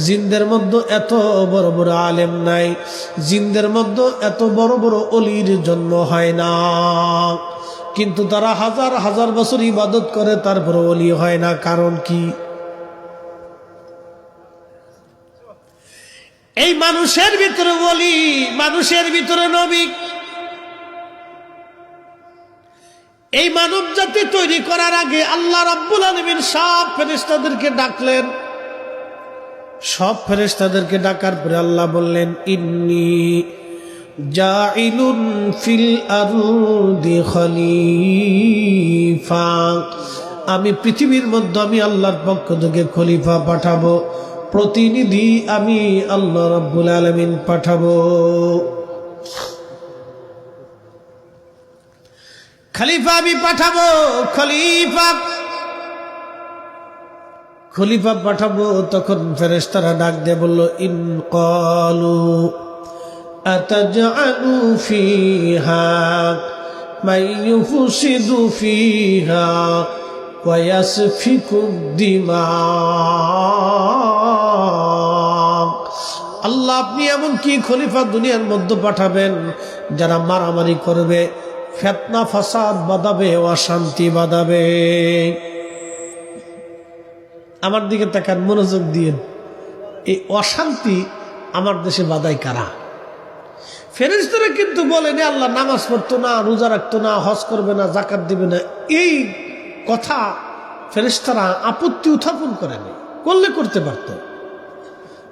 জিনদের মধ্যে এত বড় বড় আলেম নাই। জিনদের মধ্যে এত বড় বড় ওলির জন্ম হয় না। কিন্তু তারা হাজার হাজার বছর ইবাদত করে, তারপর ওলি হয় না। কারণ কি? এই মানুষের ভিতরে ওলি, মানুষের ভিতরে নবী। এই মানব জাতি তৈরি করার আগে আল্লাহ রাব্বুল আলামিন সব ফেরেশতাদেরকে ডাকলেন। সব ফেরেশতাদেরকে ডাকার পরে আল্লাহ বললেন, ইন্নী জাইলুন ফিল আরদি খলিফা। আমি পৃথিবীর মধ্যে আমি আল্লাহর পক্ষ থেকে খলিফা পাঠাবো, প্রতিনিধি আমি আল্লাহ রাব্বুল আলামিন পাঠাবো। খলিফা আমি পাঠাবো, খলিফা পাঠাবো। তখন ফেরেশতারা ডাক দিয়ে বলল, ইন ক্বালু আতাজআলু ফিহা মান ইউফসিদু ফিহা ওয়া ইয়াসফিকু দিমা। আল্লাহ আপনি এমন কি খলিফা দুনিয়ার মধ্যে পাঠাবেন যারা মারামারি করবে, ফিতনা ফাসাদ বাঁধাবে, অশান্তি বাঁধাবে। আমার দিকে তাকান, মনোযোগ দিয়ে। এই অশান্তি আমার দেশে বাঁধায় কারা? ফেরেশতারা কিন্তু বলেন আল্লাহ নামাজ পড়তো না, রোজা রাখতো না, হজ করবে না, যাকাত দিবে না। এই কথা ফেরেশতারা আপত্তি উত্থাপন করেনি। করলে করতে পারত,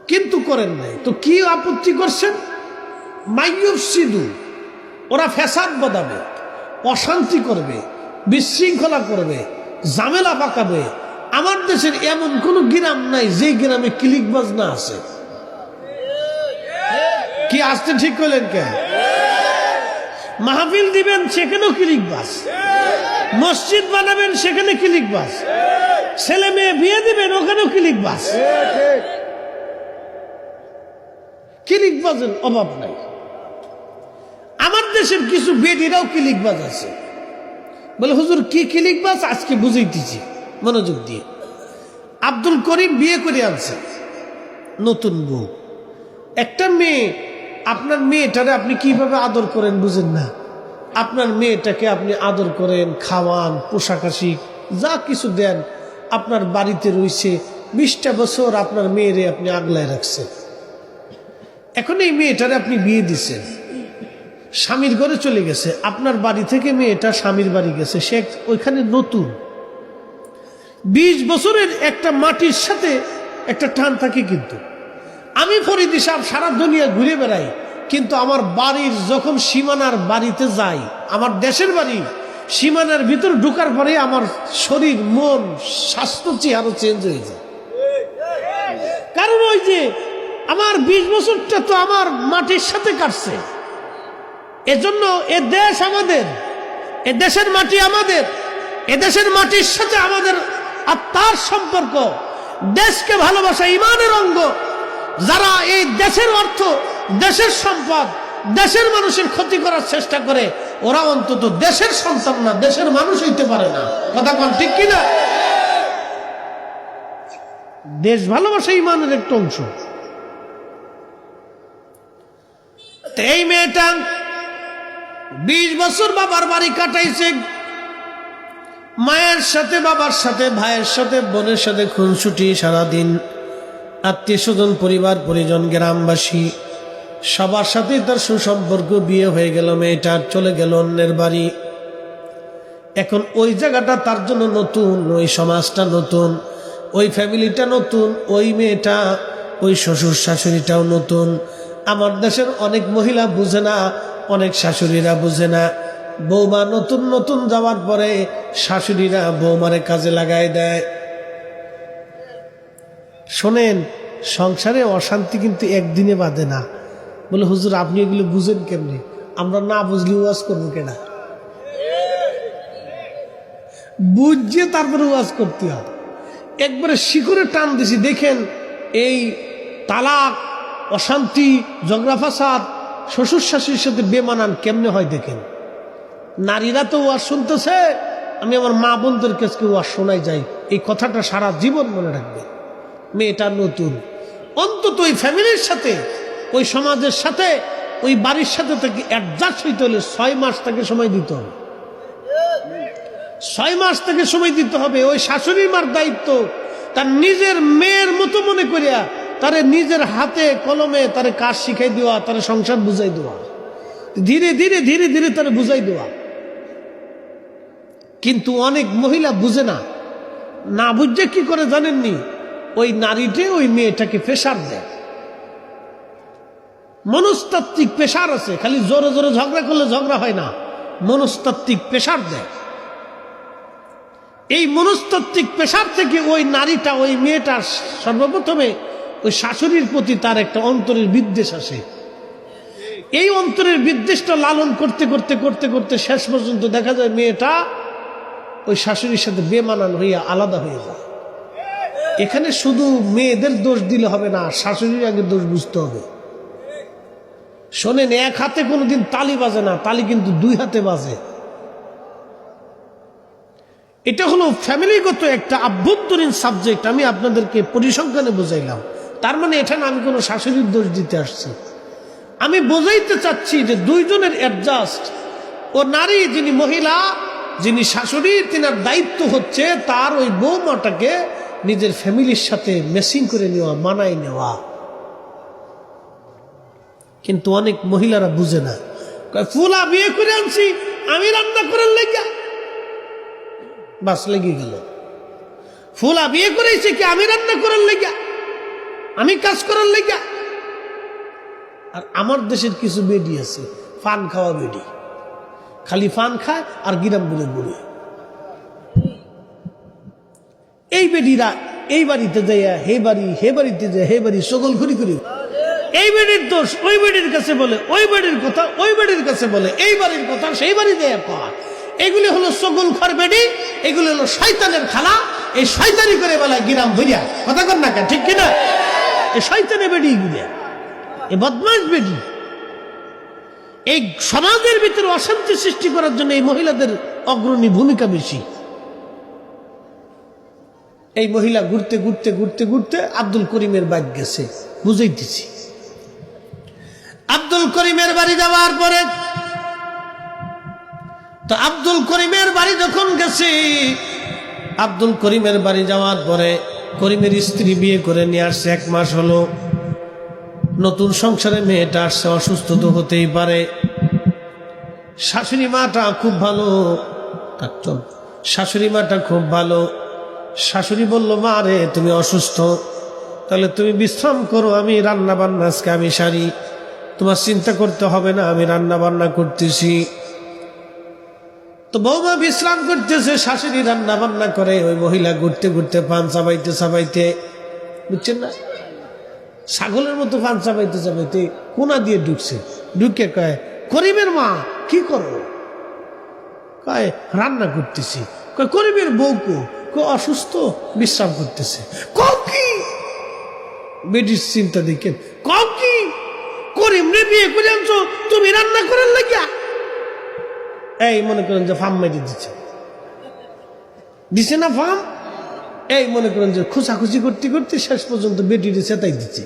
কিন্তু করেন নাই। তো কি আপত্তি করছেন? মাইয়ুফসিদু, ওরা ফ্যাসাদ বাঁধাবে, অশান্তি করবে, বিশৃঙ্খলা করবে, ঝামেলা পাকাবে। আমার দেশের এমন কোন গ্রাম নাই যে গ্রামে ক্লিকবাজ না আছে। কি আসতে ঠিক করলেন কেন? মাহফিল দিবেন সেখানেও ক্লিকবাজ, মসজিদ বানাবেন সেখানে ক্লিকবাজ, ছেলে মেয়ে বিয়ে দিবেন ওখানেও ক্লিকবাজ। ক্লিকবাজের অভাব নাই। আমার দেশের কিছু বেডিরাও ক্লিকবাজ আছে। বলে হুজুর কি ক্লিকবাজ? আজকে বুঝাইতেছি, মনোযোগ দিয়ে। আব্দুল করিম বিয়ে করে আনছে নতুন বউ। একটা মেয়ে, আপনার মেয়েটারে আপনি কিভাবে আদর করেন বুঝেন না। আপনার মেয়েটাকে আপনি আদর করেন, খাওয়ান, পোশাক আশিক যা কিছু দেন। আপনার বাড়িতে রয়েছে 20টা বছর আপনার মেয়েরে আপনি আগলায় রাখছেন। এখন এই মেয়েটারে আপনি বিয়ে দিচ্ছেন, স্বামীর ঘরে চলে গেছে। আপনার বাড়ি থেকে মেয়েটা স্বামীর বাড়ি গেছে, সে ওইখানে নতুন। 20 বছরের একটা মাটির সাথে একটা টান থাকে। কিন্তু আমি ফরিদি সাহেব সারা দুনিয়া ঘুরে বেড়াই, কিন্তু আমার বাড়ির যখন সীমানার বাড়িতে যাই, আমার দেশের বাড়ি সীমানার ভিতর ঢোকার পরে আমার শরীর, মন, স্বাস্থ্য চেহারা চেঞ্জ হয়ে যায়। কারণ ওই যে আমার 20 বছরটা তো আমার মাটির সাথে কাটছে। এজন্য এ দেশ আমাদের, এ দেশের মাটি আমাদের, এ দেশের মাটির সাথে আমাদের আত্মার সম্পর্ক। দেশকে ভালোবাসা ইমানের অঙ্গ। যারা এই দেশের অর্থ, দেশের সম্পদ, দেশের মানুষের ক্ষতি করার চেষ্টা করে, ওরা অন্তত দেশের সন্তান না, দেশের মানুষ হইতে পারে না। কথা কোন ঠিক কিনা? দেশ ভালোবাসা ইমানের একটা অংশ। এই মেয়েটা 20 বছর বাবার বাড়ি কাটাইছে, মায়ের সাথে, বাবার সাথে, ভাইয়ের সাথে, বোনের সাথে খুনসুটি সারাদিন, আত্মীয় স্বজন, পরিবার পরিজন, গ্রামবাসী সবার সাথেই তার সুসম্পর্ক। বিয়ে হয়ে গেল, মেয়েটার চলে গেল অন্যের বাড়ি। এখন ওই জায়গাটা তার জন্য নতুন, ওই সমাজটা নতুন, ওই ফ্যামিলিটা নতুন, ওই মেয়েটা, ওই শ্বশুর শাশুড়িটাও নতুন। আমার দেশের অনেক মহিলা বুঝে না, অনেক শাশুড়িরা বুঝে না। বৌমা নতুন নতুন যাওয়ার পরে শাশুড়িরা বৌমারে কাজে লাগাই দেয়। শোনেন, সংসারে অশান্তি কিন্তু একদিনে বাঁধে না। বলে হুজুর আপনি এগুলো বুঝেন কেমনি? আমরা না বুঝলে ওয়াজ করবো কেনা? বুঝিয়ে তারপরে ওয়াজ করতে হয়। একবারে শিকড়ে টান দিছি। দেখেন এই তালাক, অশান্তি, ঝগড়া ফাসাদ, শ্বশুর শাশুড়ির সাথে বেমানান কেমনে হয় দেখেন। নারীরা তো ওয়াজ শুনতেছে, আমি আমার মা বোনদের কাছে ওয়াজ শোনাই যাই, এই কথাটা সারা জীবন মনে রাখবে। মেয়েটা নতুন, অন্তত ওই ফ্যামিলির সাথে, ওই সমাজের সাথে, ওই বাড়ির সাথে থেকে অ্যাডজাস্ট হইতে হলে 6 মাস থেকে সময় দিতে হবে। 6 মাস থেকে সময় দিতে হবে। ওই শাশুড়ির মার দায়িত্ব তার নিজের মেয়ের মতো মনে করিয়া তারে নিজের হাতে কলমে তারে কাজ শিখাই দেওয়া, তারে সংসার বুঝাই দেওয়া, ধীরে ধীরে ধীরে ধীরে তারে বুঝাই দেওয়া। কিন্তু অনেক মহিলা বুঝে না, না বুঝে কি করে জানেননি? ওই নারীতে ওই মেয়েটাকে প্রেশার দেয়, মনস্তাত্ত্বিক প্রেশার আছে। খালি জোরে জোরে ঝগড়া করলে ঝগড়া হয় না, মনস্তাত্ত্বিক প্রেশার দেয়। এই মনস্তাত্ত্বিক প্রেশার থেকে ওই নারীটা, ওই মেয়েটা সর্বপ্রথমে ওই শাশুড়ির প্রতি তার একটা অন্তরের বিদ্বেষ আসে। এই অন্তরের বিদ্বেষটা লালন করতে করতে করতে করতে শেষ পর্যন্ত দেখা যায় মেয়েটা ওই শাশুড়ির সাথে বেমানান হইয়া আলাদা হয়ে যায়। এখানে শুধু মেয়েদের দোষ দিলে হবে না, শাশুড়ির আগে দোষ বুঝতে হবে। শোনেন, এক হাতে কোনোদিন তালি বাজে না, তালি কিন্তু 2 হাতে বাজে। এটা হলো ফ্যামিলিগত একটা আভ্যন্তরীণ সাবজেক্ট। আমি আপনাদেরকে পরিসংখ্যানে বুঝাইলাম। তার মানে এটা না আমি কোনো শাশুড়ির দোষ দিতে আসছি, আমি বোঝাইতে চাচ্ছি যে দুইজনের অ্যাডজাস্ট। ও নারী যিনি মহিলা, যিনি শাশুড়ি, তিনার দায়িত্ব হচ্ছে তার ওই বৌমাটাকে নিজের ফ্যামিলির সাথে মেসিং করে নেওয়া, মানাই নেওয়া। কিন্তু অনেক মহিলারা বুঝে না। ফুলা বিয়ে করে আনছি, আমি রান্না করার লেগা, বাস লেগে গেল। ফুলা বিয়ে করেছে কি আমি রান্না করার লেগা, আমি কাজ করার লেগা। আর আমার দেশের কিছু বেডি আছে, ফান খাওয়া বেডি, খালি ফান খায় আর গিরাম বুড়ে বুড়ে। এই বেডিরা এই বাড়িতে যাইয়া হে বাড়ি, হে বাড়িতে যায় হে বাড়ি, সকল ঘুরি ঘুরি। এই বেডির দোষ ওই বেডির কাছে বলে, ওই বেডির কথা ওই বেডির কাছে বলে, এই বাড়ির কথা সেই বাড়ি দেয়া কয়। এগুলি হলো সকল ঘর বেডি, এগুলি হলো শয়তানের খালা। এই শয়তানি করে বেলা গিরাম ভরিয়া, কথা কর না কেন, ঠিক কিনা? এই শয়তানের বেডি এগুলি, এই বদমাশ বেডি। এই সমাজের ভিতরে অশান্তি সৃষ্টি করার জন্য এই মহিলাদের অগ্রণী ভূমিকা বেশি। এই মহিলা ঘুরতে ঘুরতে ঘুরতে ঘুরতে আব্দুল করিমের বাড়ি গেছে, বুঝাইতেছি। আব্দুল করিমের বাড়ি যাওয়ার পরে তো আব্দুল করিমের বাড়ি যখন গেছি, আব্দুল করিমের বাড়ি যাওয়ার পরে করিমের স্ত্রী বিয়ে করে নিয়ে আসছে, 1 মাস হলো। নতুন সংসারে মেয়েটা আসছে, অসুস্থ তো হতেই পারে। শাশুড়ি মাটা খুব ভালো, শাশুড়ি মাটা খুব ভালো। শাশুড়ি বলল, মা রে তুমি অসুস্থ, তাহলে তুমি বিশ্রাম করো, আমি রান্না বান্না আজকে আমি সারি, তোমার চিন্তা করতে হবে না, আমি রান্না বান্না করতেছি। তো বৌমা বিশ্রাম করতেছে, শাশুড়ি রান্না বান্না করে। ওই মহিলা ঘুরতে ঘুরতে পান চাবাইতে চাবাইতে, বুঝছেন না, ছাগলের মতো পান চাবাইতে চাবাইতে কোনা দিয়ে ঢুকছে। ঢুকে কয়, করিমের মা কি করো? কয় রান্না করতেছি। কয় করিমের বউকে? অসুস্থ, বিশ্রাম করতেছে। কি বেডির চিন্তা দেখেন, কি করিম রে বিয়ে করে আনছো তুমি রান্না করার লাগিয়া। এই মনে করেন যে ফার্ম মেরে দিছে না ফার্ম, এই মনে করেন যে খোঁচাখুচি করতে করতে শেষ পর্যন্ত বেটিরে চেতাই দিচ্ছে।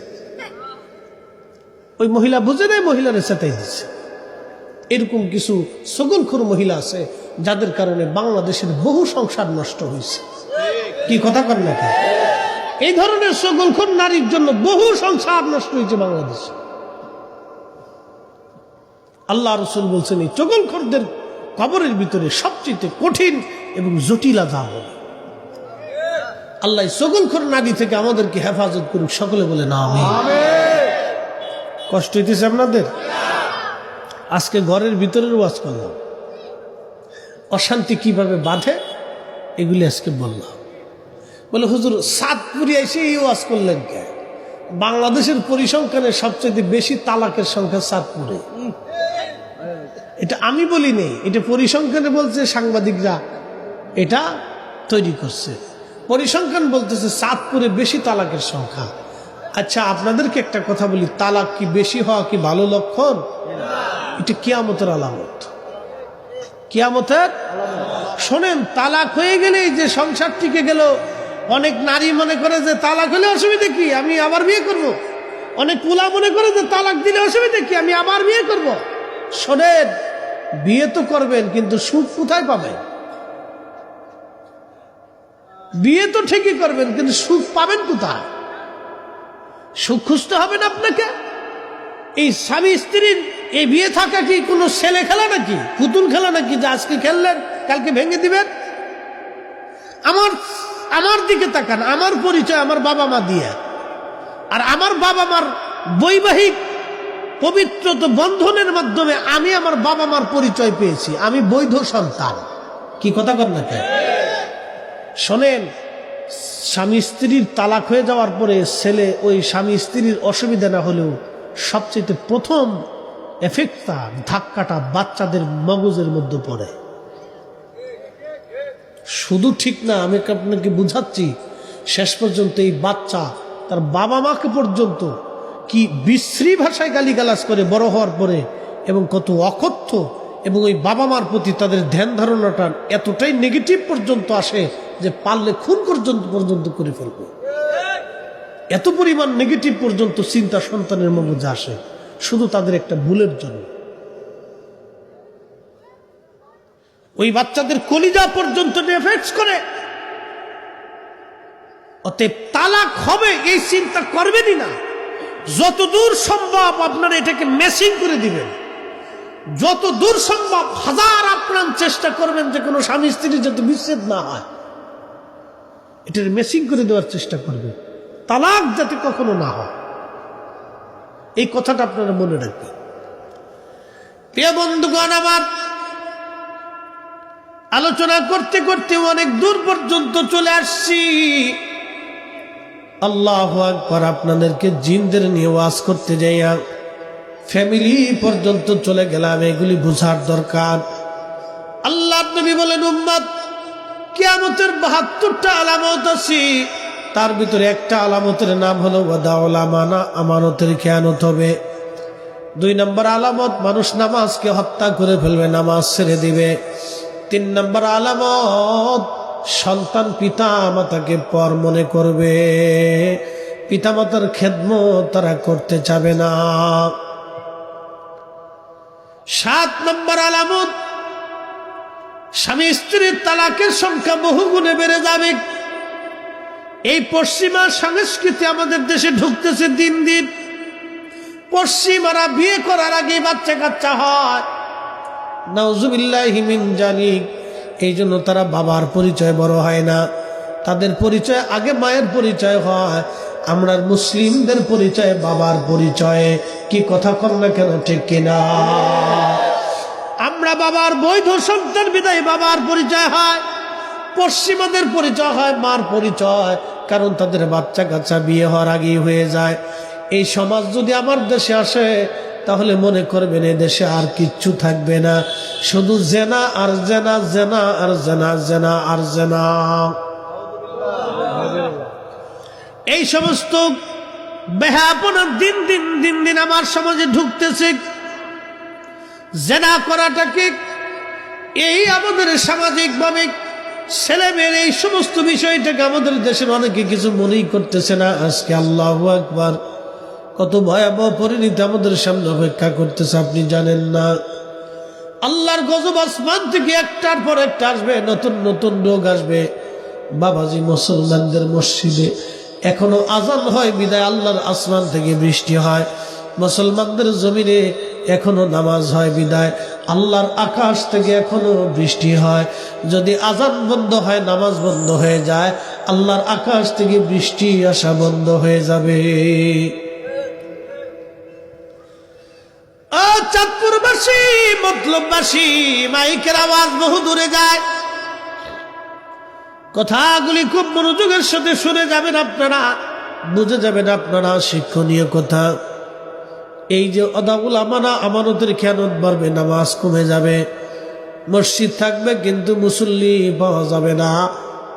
ওই মহিলা বুঝে নাই, মহিলারে চেতাই দিচ্ছে। এরকম কিছু সগলখোর মহিলা আছে যাদের কারণে বাংলাদেশের বহু সংসার নষ্ট হয়েছে। কি কথা কর নাকি? এই ধরনের সগলখোর নারীর জন্য বহু সংসার নষ্ট হয়েছে বাংলাদেশে। আল্লাহ রসুল বলছেন এই চগলখোরদের কবরের ভিতরে সবচেয়ে কঠিন এবং জটিল আযাব হবে। আল্লাহ চগলখোর নারী থেকে আমাদেরকে হেফাজত করুক, সকলে বলে না আমিন। কষ্ট হইতেছে আপনাদের? আজকে ঘরের ভিতরের ওয়াজ করলাম, অশান্তি কিভাবে বাঁধে এগুলি আজকে বললাম। বলে হুজুর সাতপুরে এসে এই ওয়াজ করলেন কে? বাংলাদেশের পরিসংখ্যানে সবচেয়ে বেশি তালাকের সংখ্যা সাতপুরে। এটা আমি বলিনি, এটা পরিসংখ্যানে বলছে, সাংবাদিকরা এটা তৈরি করছে। পরিসংখ্যান বলতেছে সাতপুরে বেশি তালাকের সংখ্যা। আচ্ছা আপনাদেরকে একটা কথা বলি, তালাক কি বেশি হওয়া কি ভালো লক্ষণ? এটা কিয়ামতের আলামত। কিয়ামতের শোনেন, তালাক হয়ে গেলেই যে সংসার টিকে গেল। অনেক নারী মনে করে যে তালাক হলে অসুবিধা কি, আমি আবার বিয়ে করব। অনেক পুলা মনে করে যে তালাক দিলে অসুবিধা কি, আমি আবার বিয়ে করব। শোনেন, বিয়ে তো করবেন কিন্তু সুখ কোথায় পাবেন? বিয়ে তো ঠিকই করবেন কিন্তু সুখ পাবেন কোথায়? সুখ খুঁজতে হবে না আপনাকে। এই স্বামী স্ত্রীর এই বিয়ে থাকা কি কোনো ছেলে খেলা নাকি, পুতুল খেলা নাকি যে আজকে খেললেন কালকে ভেঙে দিবেন? আমার দিকে তাকান, আমার পরিচয় আমার বাবা মা দিয়ে, আর আমার বাবা মার বৈবাহিক পবিত্র বন্ধনের মাধ্যমে আমি আমার বাবা মার পরিচয় পেয়েছি, আমি বৈধ সন্তান। কি কথা কর না কেন? শোনেন, স্বামী স্ত্রীর তালাক হয়ে যাওয়ার পরে ছেলে ওই স্বামী স্ত্রীর অসুবিধা না হলেও সবচেয়ে প্রথম এফেক্টটা, ধাক্কাটা বাচ্চাদের মগজের মধ্যে পড়ে। শুধু ঠিক না, আমি আপনাকে বুঝাচ্ছি, শেষ পর্যন্ত এই বাচ্চা তার বাবা মাকে পর্যন্ত কি বিশ্রী ভাষায় গালিগালাজ করে বড় হওয়ার পরে, এবং কত অকথ্য, এবং ওই বাবা মার প্রতি তাদের ধ্যান ধারণাটা এতটাই নেগেটিভ পর্যন্ত আসে যে পারলে খুন পর্যন্ত করে ফেলবে। এত পরিমাণ নেগেটিভ পর্যন্ত চিন্তা সন্তানের মধ্যে আসে শুধু তাদের একটা ভুলের জন্য। ওই বাচ্চাদের কলিজা পর্যন্ত এফেক্ট করে। অতএব তালাক হবে এই চিন্তা করবেনই না। যতদূর সম্ভব আপনারা এটাকে মেসিং করে দিবেন। যত দূর সম্ভব হাজার আপ্রাণ চেষ্টা করবেন যে কোনো স্বামী স্ত্রীর যাতে বিচ্ছেদ না হয়, এটার মেসিং করে দেওয়ার চেষ্টা করবেন, তালাক যাতে কখনো না হয়। এই কথাটা আপনারা মনে রাখবেন। প্রিয় বন্ধুগণ আমার, আলোচনা করতে করতে অনেক দূর পর্যন্ত চলে আসছি। আল্লাহু আকবার। আপনাদেরকে জিনদের নিয়ে ওয়াজ করতে যাইয়া ফ্যামিলি পর্যন্ত চলে গেলাম, এগুলি বোঝার দরকার। আল্লাহ নবী বলেন, উম্মত কিয়ামতের ৭২টা আলামত আছে, তার ভিতরে একটা আলামতের নাম হলো ওয়াদাউল আমানা, আমানতের খেয়ানত হবে। ২ নম্বর আলামত, মানুষ নামাজকে হত্যা করে ফেলবে, নামাজ ছেড়ে দিবে। ৩ নম্বর আলামত, সন্তান পিতা মাতাকে পর মনে করবে, পিতামাতার খেদমত তারা করতে চাবে না। ৭ নম্বর আলামত, স্বামী স্ত্রীর তালাকের সংখ্যা বহু গুণে বেড়ে যাবে। এই পশ্চিমা সংস্কৃতি আমাদের দেশে ঢুকতেছে দিন দিন। পশ্চিমারা বিয়ে করার আগে বাচ্চা কাচ্চা হয়, নাউজুবিল্লাহি মিন জালিক। এই জন্য তারা বাবার পরিচয় বড় হয় না, তাদের পরিচয় আগে মায়ের পরিচয় হয়। আমরা মুসলিমদের পরিচয় বাবার পরিচয়ে। কি কথা কর না কেন, ঠিক কিনা? আমরা বাবার বৈধ সন্তান বিদায় বাবার পরিচয় হয়, পশ্চিমাদের পরিচয় হয় মার পরিচয়, কারণ তাদের বাচ্চা কাচ্চা বিয়ে হওয়ার আগেই হয়ে যায়। এই সমাজ যদি আমার দেশে আসে তাহলে মনে করবেন এ দেশে আর কিচ্ছু থাকবে না, শুধু জেনা আর জেনা, জেনা আর জেনা, জেনা আর জেনা। এই সমস্ত বেহায়াপনা দিন দিন দিন দিন আমার সমাজে ঢুকতেছে। জেনা করাটাকে এই আমাদের সামাজিকভাবে ছেলে মেয়ের এই সমস্ত বিষয়টাকে আমাদের দেশের অনেকে কিছু মনেই করতেছে না। আজকে আল্লাহু আকবার, কত ভয়াবহ পরিণতি আমাদের সামনে অপেক্ষা করতেছে আপনি জানেন না। আল্লাহর গজব আসমান থেকে একটার পর একটা আসবে, নতুন নতুন রোগ আসবে। বাবাজি, মুসলমানদের মসজিদে এখনো আজান হয় বিদায় আল্লাহর আসমান থেকে বৃষ্টি হয়। মুসলমানদের জমিনে এখনো নামাজ হয় বিদায় আল্লাহর আকাশ থেকে এখনো বৃষ্টি হয়। যদি আজান বন্ধ হয়, নামাজ বন্ধ হয়ে যায়, আল্লাহর আকাশ থেকে বৃষ্টি আসা বন্ধ হয়ে যাবে। চাঁদপুরবাসী, মতলববাসী, মাইকের আওয়াজ বহু দূরে যায়, কথাগুলি খুব মনোযোগের সাথে শুনে যাবেন আপনারা, বুঝে যাবেন আপনারা শিক্ষণীয় কথা। এই যে আদাবুল আমানা, আমানতের খেয়ানত বাড়বে, নামাজ কমে যাবে, মসজিদ থাকবে কিন্তু মুসল্লি পাওয়া যাবে না,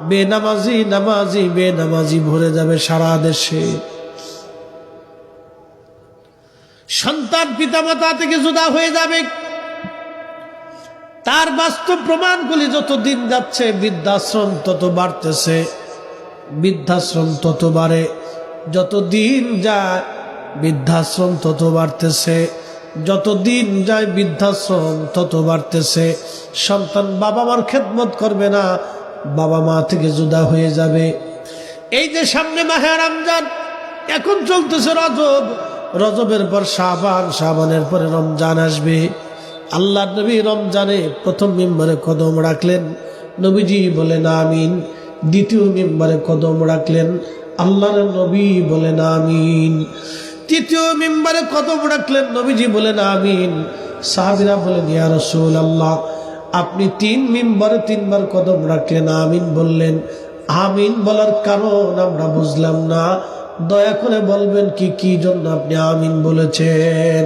বেনামাজি ভরে যাবে সারা দেশে। সন্তান পিতামাতা থেকে জুদা হয়ে যাবে। তার বাস্তব প্রমাণগুলি যত দিন যাচ্ছে, বৃদ্ধাশ্রম তত বাড়তেছে, বৃদ্ধাশ্রম তত বাড়ে, যত দিন যায় বৃদ্ধাশ্রম তত বাড়তেছে, যত দিন যায় বৃদ্ধাশ্রম তত বাড়তেছে। সন্তান বাবা মার খেদমত করবে না, বাবা মা থেকে জুদা হয়ে যাবে। এই যে সামনে মাহে রমজান, এখন চলতেছে রজব, রজবের পর শাবান, শাবানের পরে রমজান আসবে। আল্লাহ নবী রমজানে প্রথম মিম্বরে কদম রাখলেন, নবীজি বলেন আমিন। দ্বিতীয় মিম্বরে কদম রাখলেন, আল্লাহর নবী বলেন আমিন। তৃতীয় মিম্বরে কদম রাখলেন, নবীজি বলেন আমিন। সাহাবীরা বলেন ইয়া রাসূলুল্লাহ, আপনি তিন মিম্বরে তিনবার কদম রাখলেন, আমিন বললেন। আমিন বলার কারণ আমরা বুঝলাম না, দয়া করে বলবেন কি জন্য আপনি আমিন বলেছেন?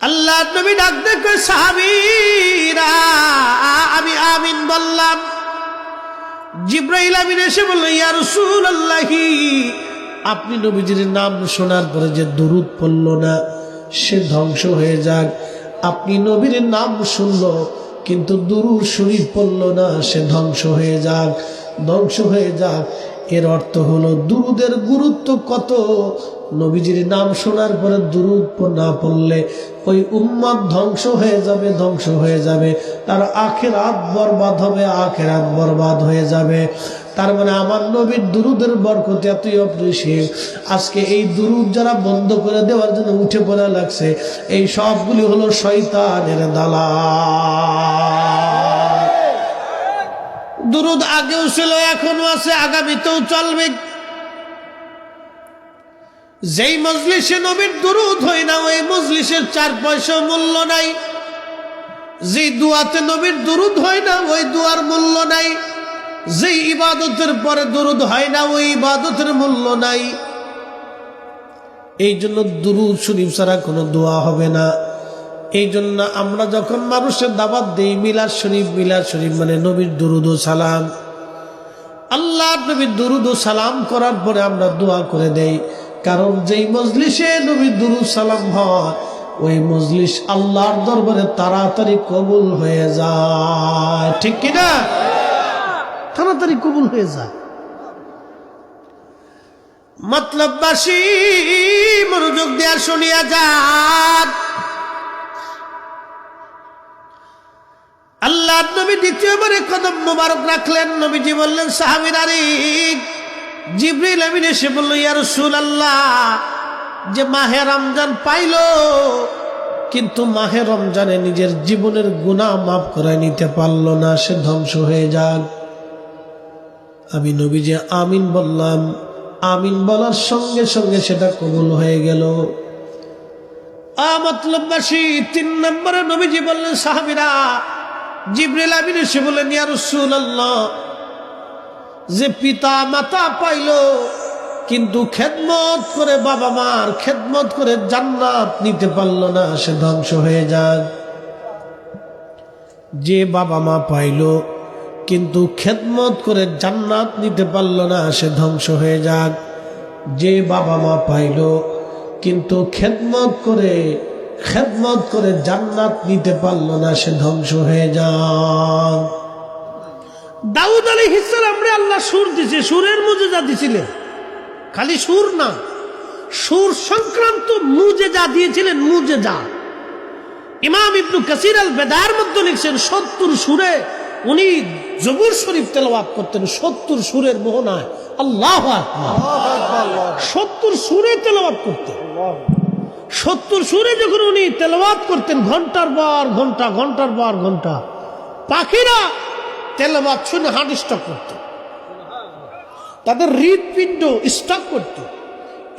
আল্লাহ নবী ডাক দেখে সাহাবীরা, আমি আমিন বললাম। জিবরাইল আমিন এসে বলল ইয়া রাসূলুল্লাহ, আপনি নবীজির নাম শোনার পরে যে দুরূদ পড়ল না, সে ধ্বংস হয়ে যাক। আপনি নবীর নাম শুনল কিন্তু দুরূদ শরীফ পড়ল না, সে ধ্বংস হয়ে যাক, ধ্বংস হয়ে যাক। এর অর্থ হলো দুরুদের গুরুত্ব কত। নবীজির নাম শোনার পরে দুরুদ না পড়লে ওই উম্মত ধ্বংস হয়ে যাবে, ধ্বংস হয়ে যাবে, তার আখিরাত বরবাদ হবে, আখিরাত বরবাদ হয়ে যাবে। তার মানে আমার নবীর দুরুদের বরকত এতই অপরিসীম। আজকে এই দুরুদ যারা বন্ধ করে দেওয়ার জন্য উঠে পড়া লাগছে, এই সবগুলি হলো শয়তানের দালাল। দুরুদ আগেও ছিল, এখনো আছে, আগামীতেও চলবে। যেই মজলিসে নবীর দুরুদ হয় না, ওই মজলিসের 4 পয়সা মূল্য নাই। যে দুয়াতে নবীর দুরুদ হয় না, ওই দুয়ার মূল্য নাই। যে ইবাদতের পরে দুরুদ হয় না, ওই ইবাদতের মূল্য নাই। এই জন্য দুরুদ শরীফ ছাড়া কোনো দোয়া হবে না। এই জন্য আমরা যখন মানুষের দাওয়াত দেই, মিলাদ শরীফ মানে নবীর দুরুদ ও সালাম, আল্লাহ নবীর দুরুদ ও সালাম করার পরে আমরা দোয়া করে দেই। কারণ যেই মজলিসে নবীর দুরুদ সালাম হয়, ওই মজলিস আল্লাহর দরবারে তাড়াতাড়ি কবুল হয়ে যায়। ঠিক কিনা? তাড়াতাড়ি কবুল হয়ে যায়। মতলববাসী মনোযোগ দেয়া শুনিয়া যান। আল্লাহ নবী দ্বিতীয়বারে কদম মোবারক রাখলেন। নবীজি বললেন সাহাবীরা, জিবরিল আমিন এসে বলল ইয়া রাসূলুল্লাহ, যে মাহে রমজান পাইল কিন্তু মাহে রমজানে নিজের জীবনের গুনাহ মাফ করে নিতে পারল না, সে ধ্বংস হয়ে যাক। আমি নবীজি আমিন বললাম, আমিন বলার সঙ্গে সঙ্গে সেটা কবুল হয়ে গেল। মতলববাসী 3 নম্বরে নবীজি বললেন সাহাবীরা, জিবরিল আমিন এসে বললেন ইয়া রাসূলুল্লাহ, যে পিতা মাতা পাইল কিন্তু খেদমত করে, বাবা মার খেদমত করে জান্নাত নিতে পারল না, সে ধ্বংস হয়ে যাক। যে বাবা মা পাইল কিন্তু খেদমত করে জান্নাত নিতে পারল না, সে ধ্বংস হয়ে যাক। যে বাবা মা পাইল কিন্তু খেদমত করে জান্নাত নিতে পারল না, সে ধ্বংস হয়ে যান। দাউদ আলাইহিস সালাম রে আল্লাহ সুর দিছে, সুরের মুজিজা দিছিলেন। খালি সুর না, সুর সংক্রান্ত মুজিজা দিয়েছিলেন, মুজিজা। ইমাম ইবনু কাসির আল বেদার মধ্যে লিখছেন 70 সুরে উনি জবুর শরীফ তেলাওয়াত করতেন। 70 সুরের মোহনায়, আল্লাহু আকবার, 70 সুরে তেলাওয়াত করতেন। 70 সুরে যখন উনি তেলাওয়াত করতেন, ঘন্টার পর ঘন্টা, ঘন্টার পর ঘন্টা, পাখিরা তেলাওয়াত শুনে হার্ট স্ট্রোক করত, তাদের হৃদপিণ্ড স্ট্রোক করত।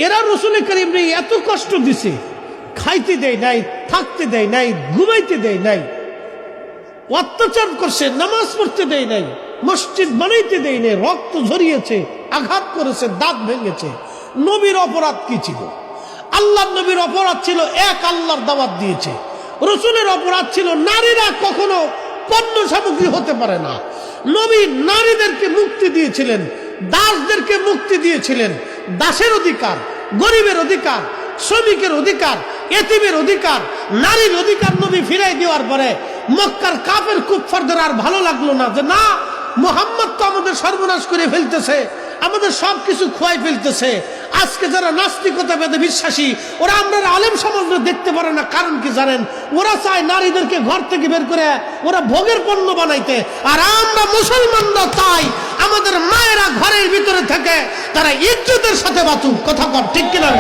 এরা রাসূল করিম রে এত কষ্ট দিছে, খাইতে দেয় নাই, থাকতে দেয় নাই, ঘুমাইতে দেয় নাই, অত্যাচার করছে, নামাজ পড়তে দেয় নাই, মসজিদ বানাইতে দেয় নাই, রক্ত ঝরিয়েছে, আঘাত করেছে, দাঁত ভেঙেছে। নবীর অপরাধ কি ছিল? আল্লাহর নবীর অপরাধ ছিল এক আল্লাহর দাওয়াত দিয়েছে। রাসূলের অপরাধ ছিল নারীরা কখনো পণ্য সামগ্রী হতে পারে না। নবী নারীদেরকে মুক্তি দিয়েছিলেন, দাসদেরকে মুক্তি দিয়েছিলেন। দাসের অধিকার, গরিবের অধিকার, শ্রমিকের অধিকার, এতিমের অধিকার, নারীর অধিকার নবী ফিরাই দেওয়ার পরে মক্কার কাফের কুফফারদের আর ভালো লাগলো না যে না, মুহাম্মদ তো আমাদের সর্বনাশ করে ফেলতেছে, আমাদের সবকিছু খোয়াই ফেলতেছে। আজকে যারা নাস্তিকতা বেদে বিশ্বাসী, ওরা আমরা আলেম সমাজে দেখতে পারে না। কারণ কি জানেন? ওরা চায় নারীদেরকে ঘর থেকে বের করে ওরা ভোগের পণ্য বানাইতে, আর আমরা মুসলমানরা চাই আমাদের মায়েরা ঘরের ভিতরে থেকে তারা ইজ্জতের সাথে বাঁচুক। কথা বল, ঠিক কিনা?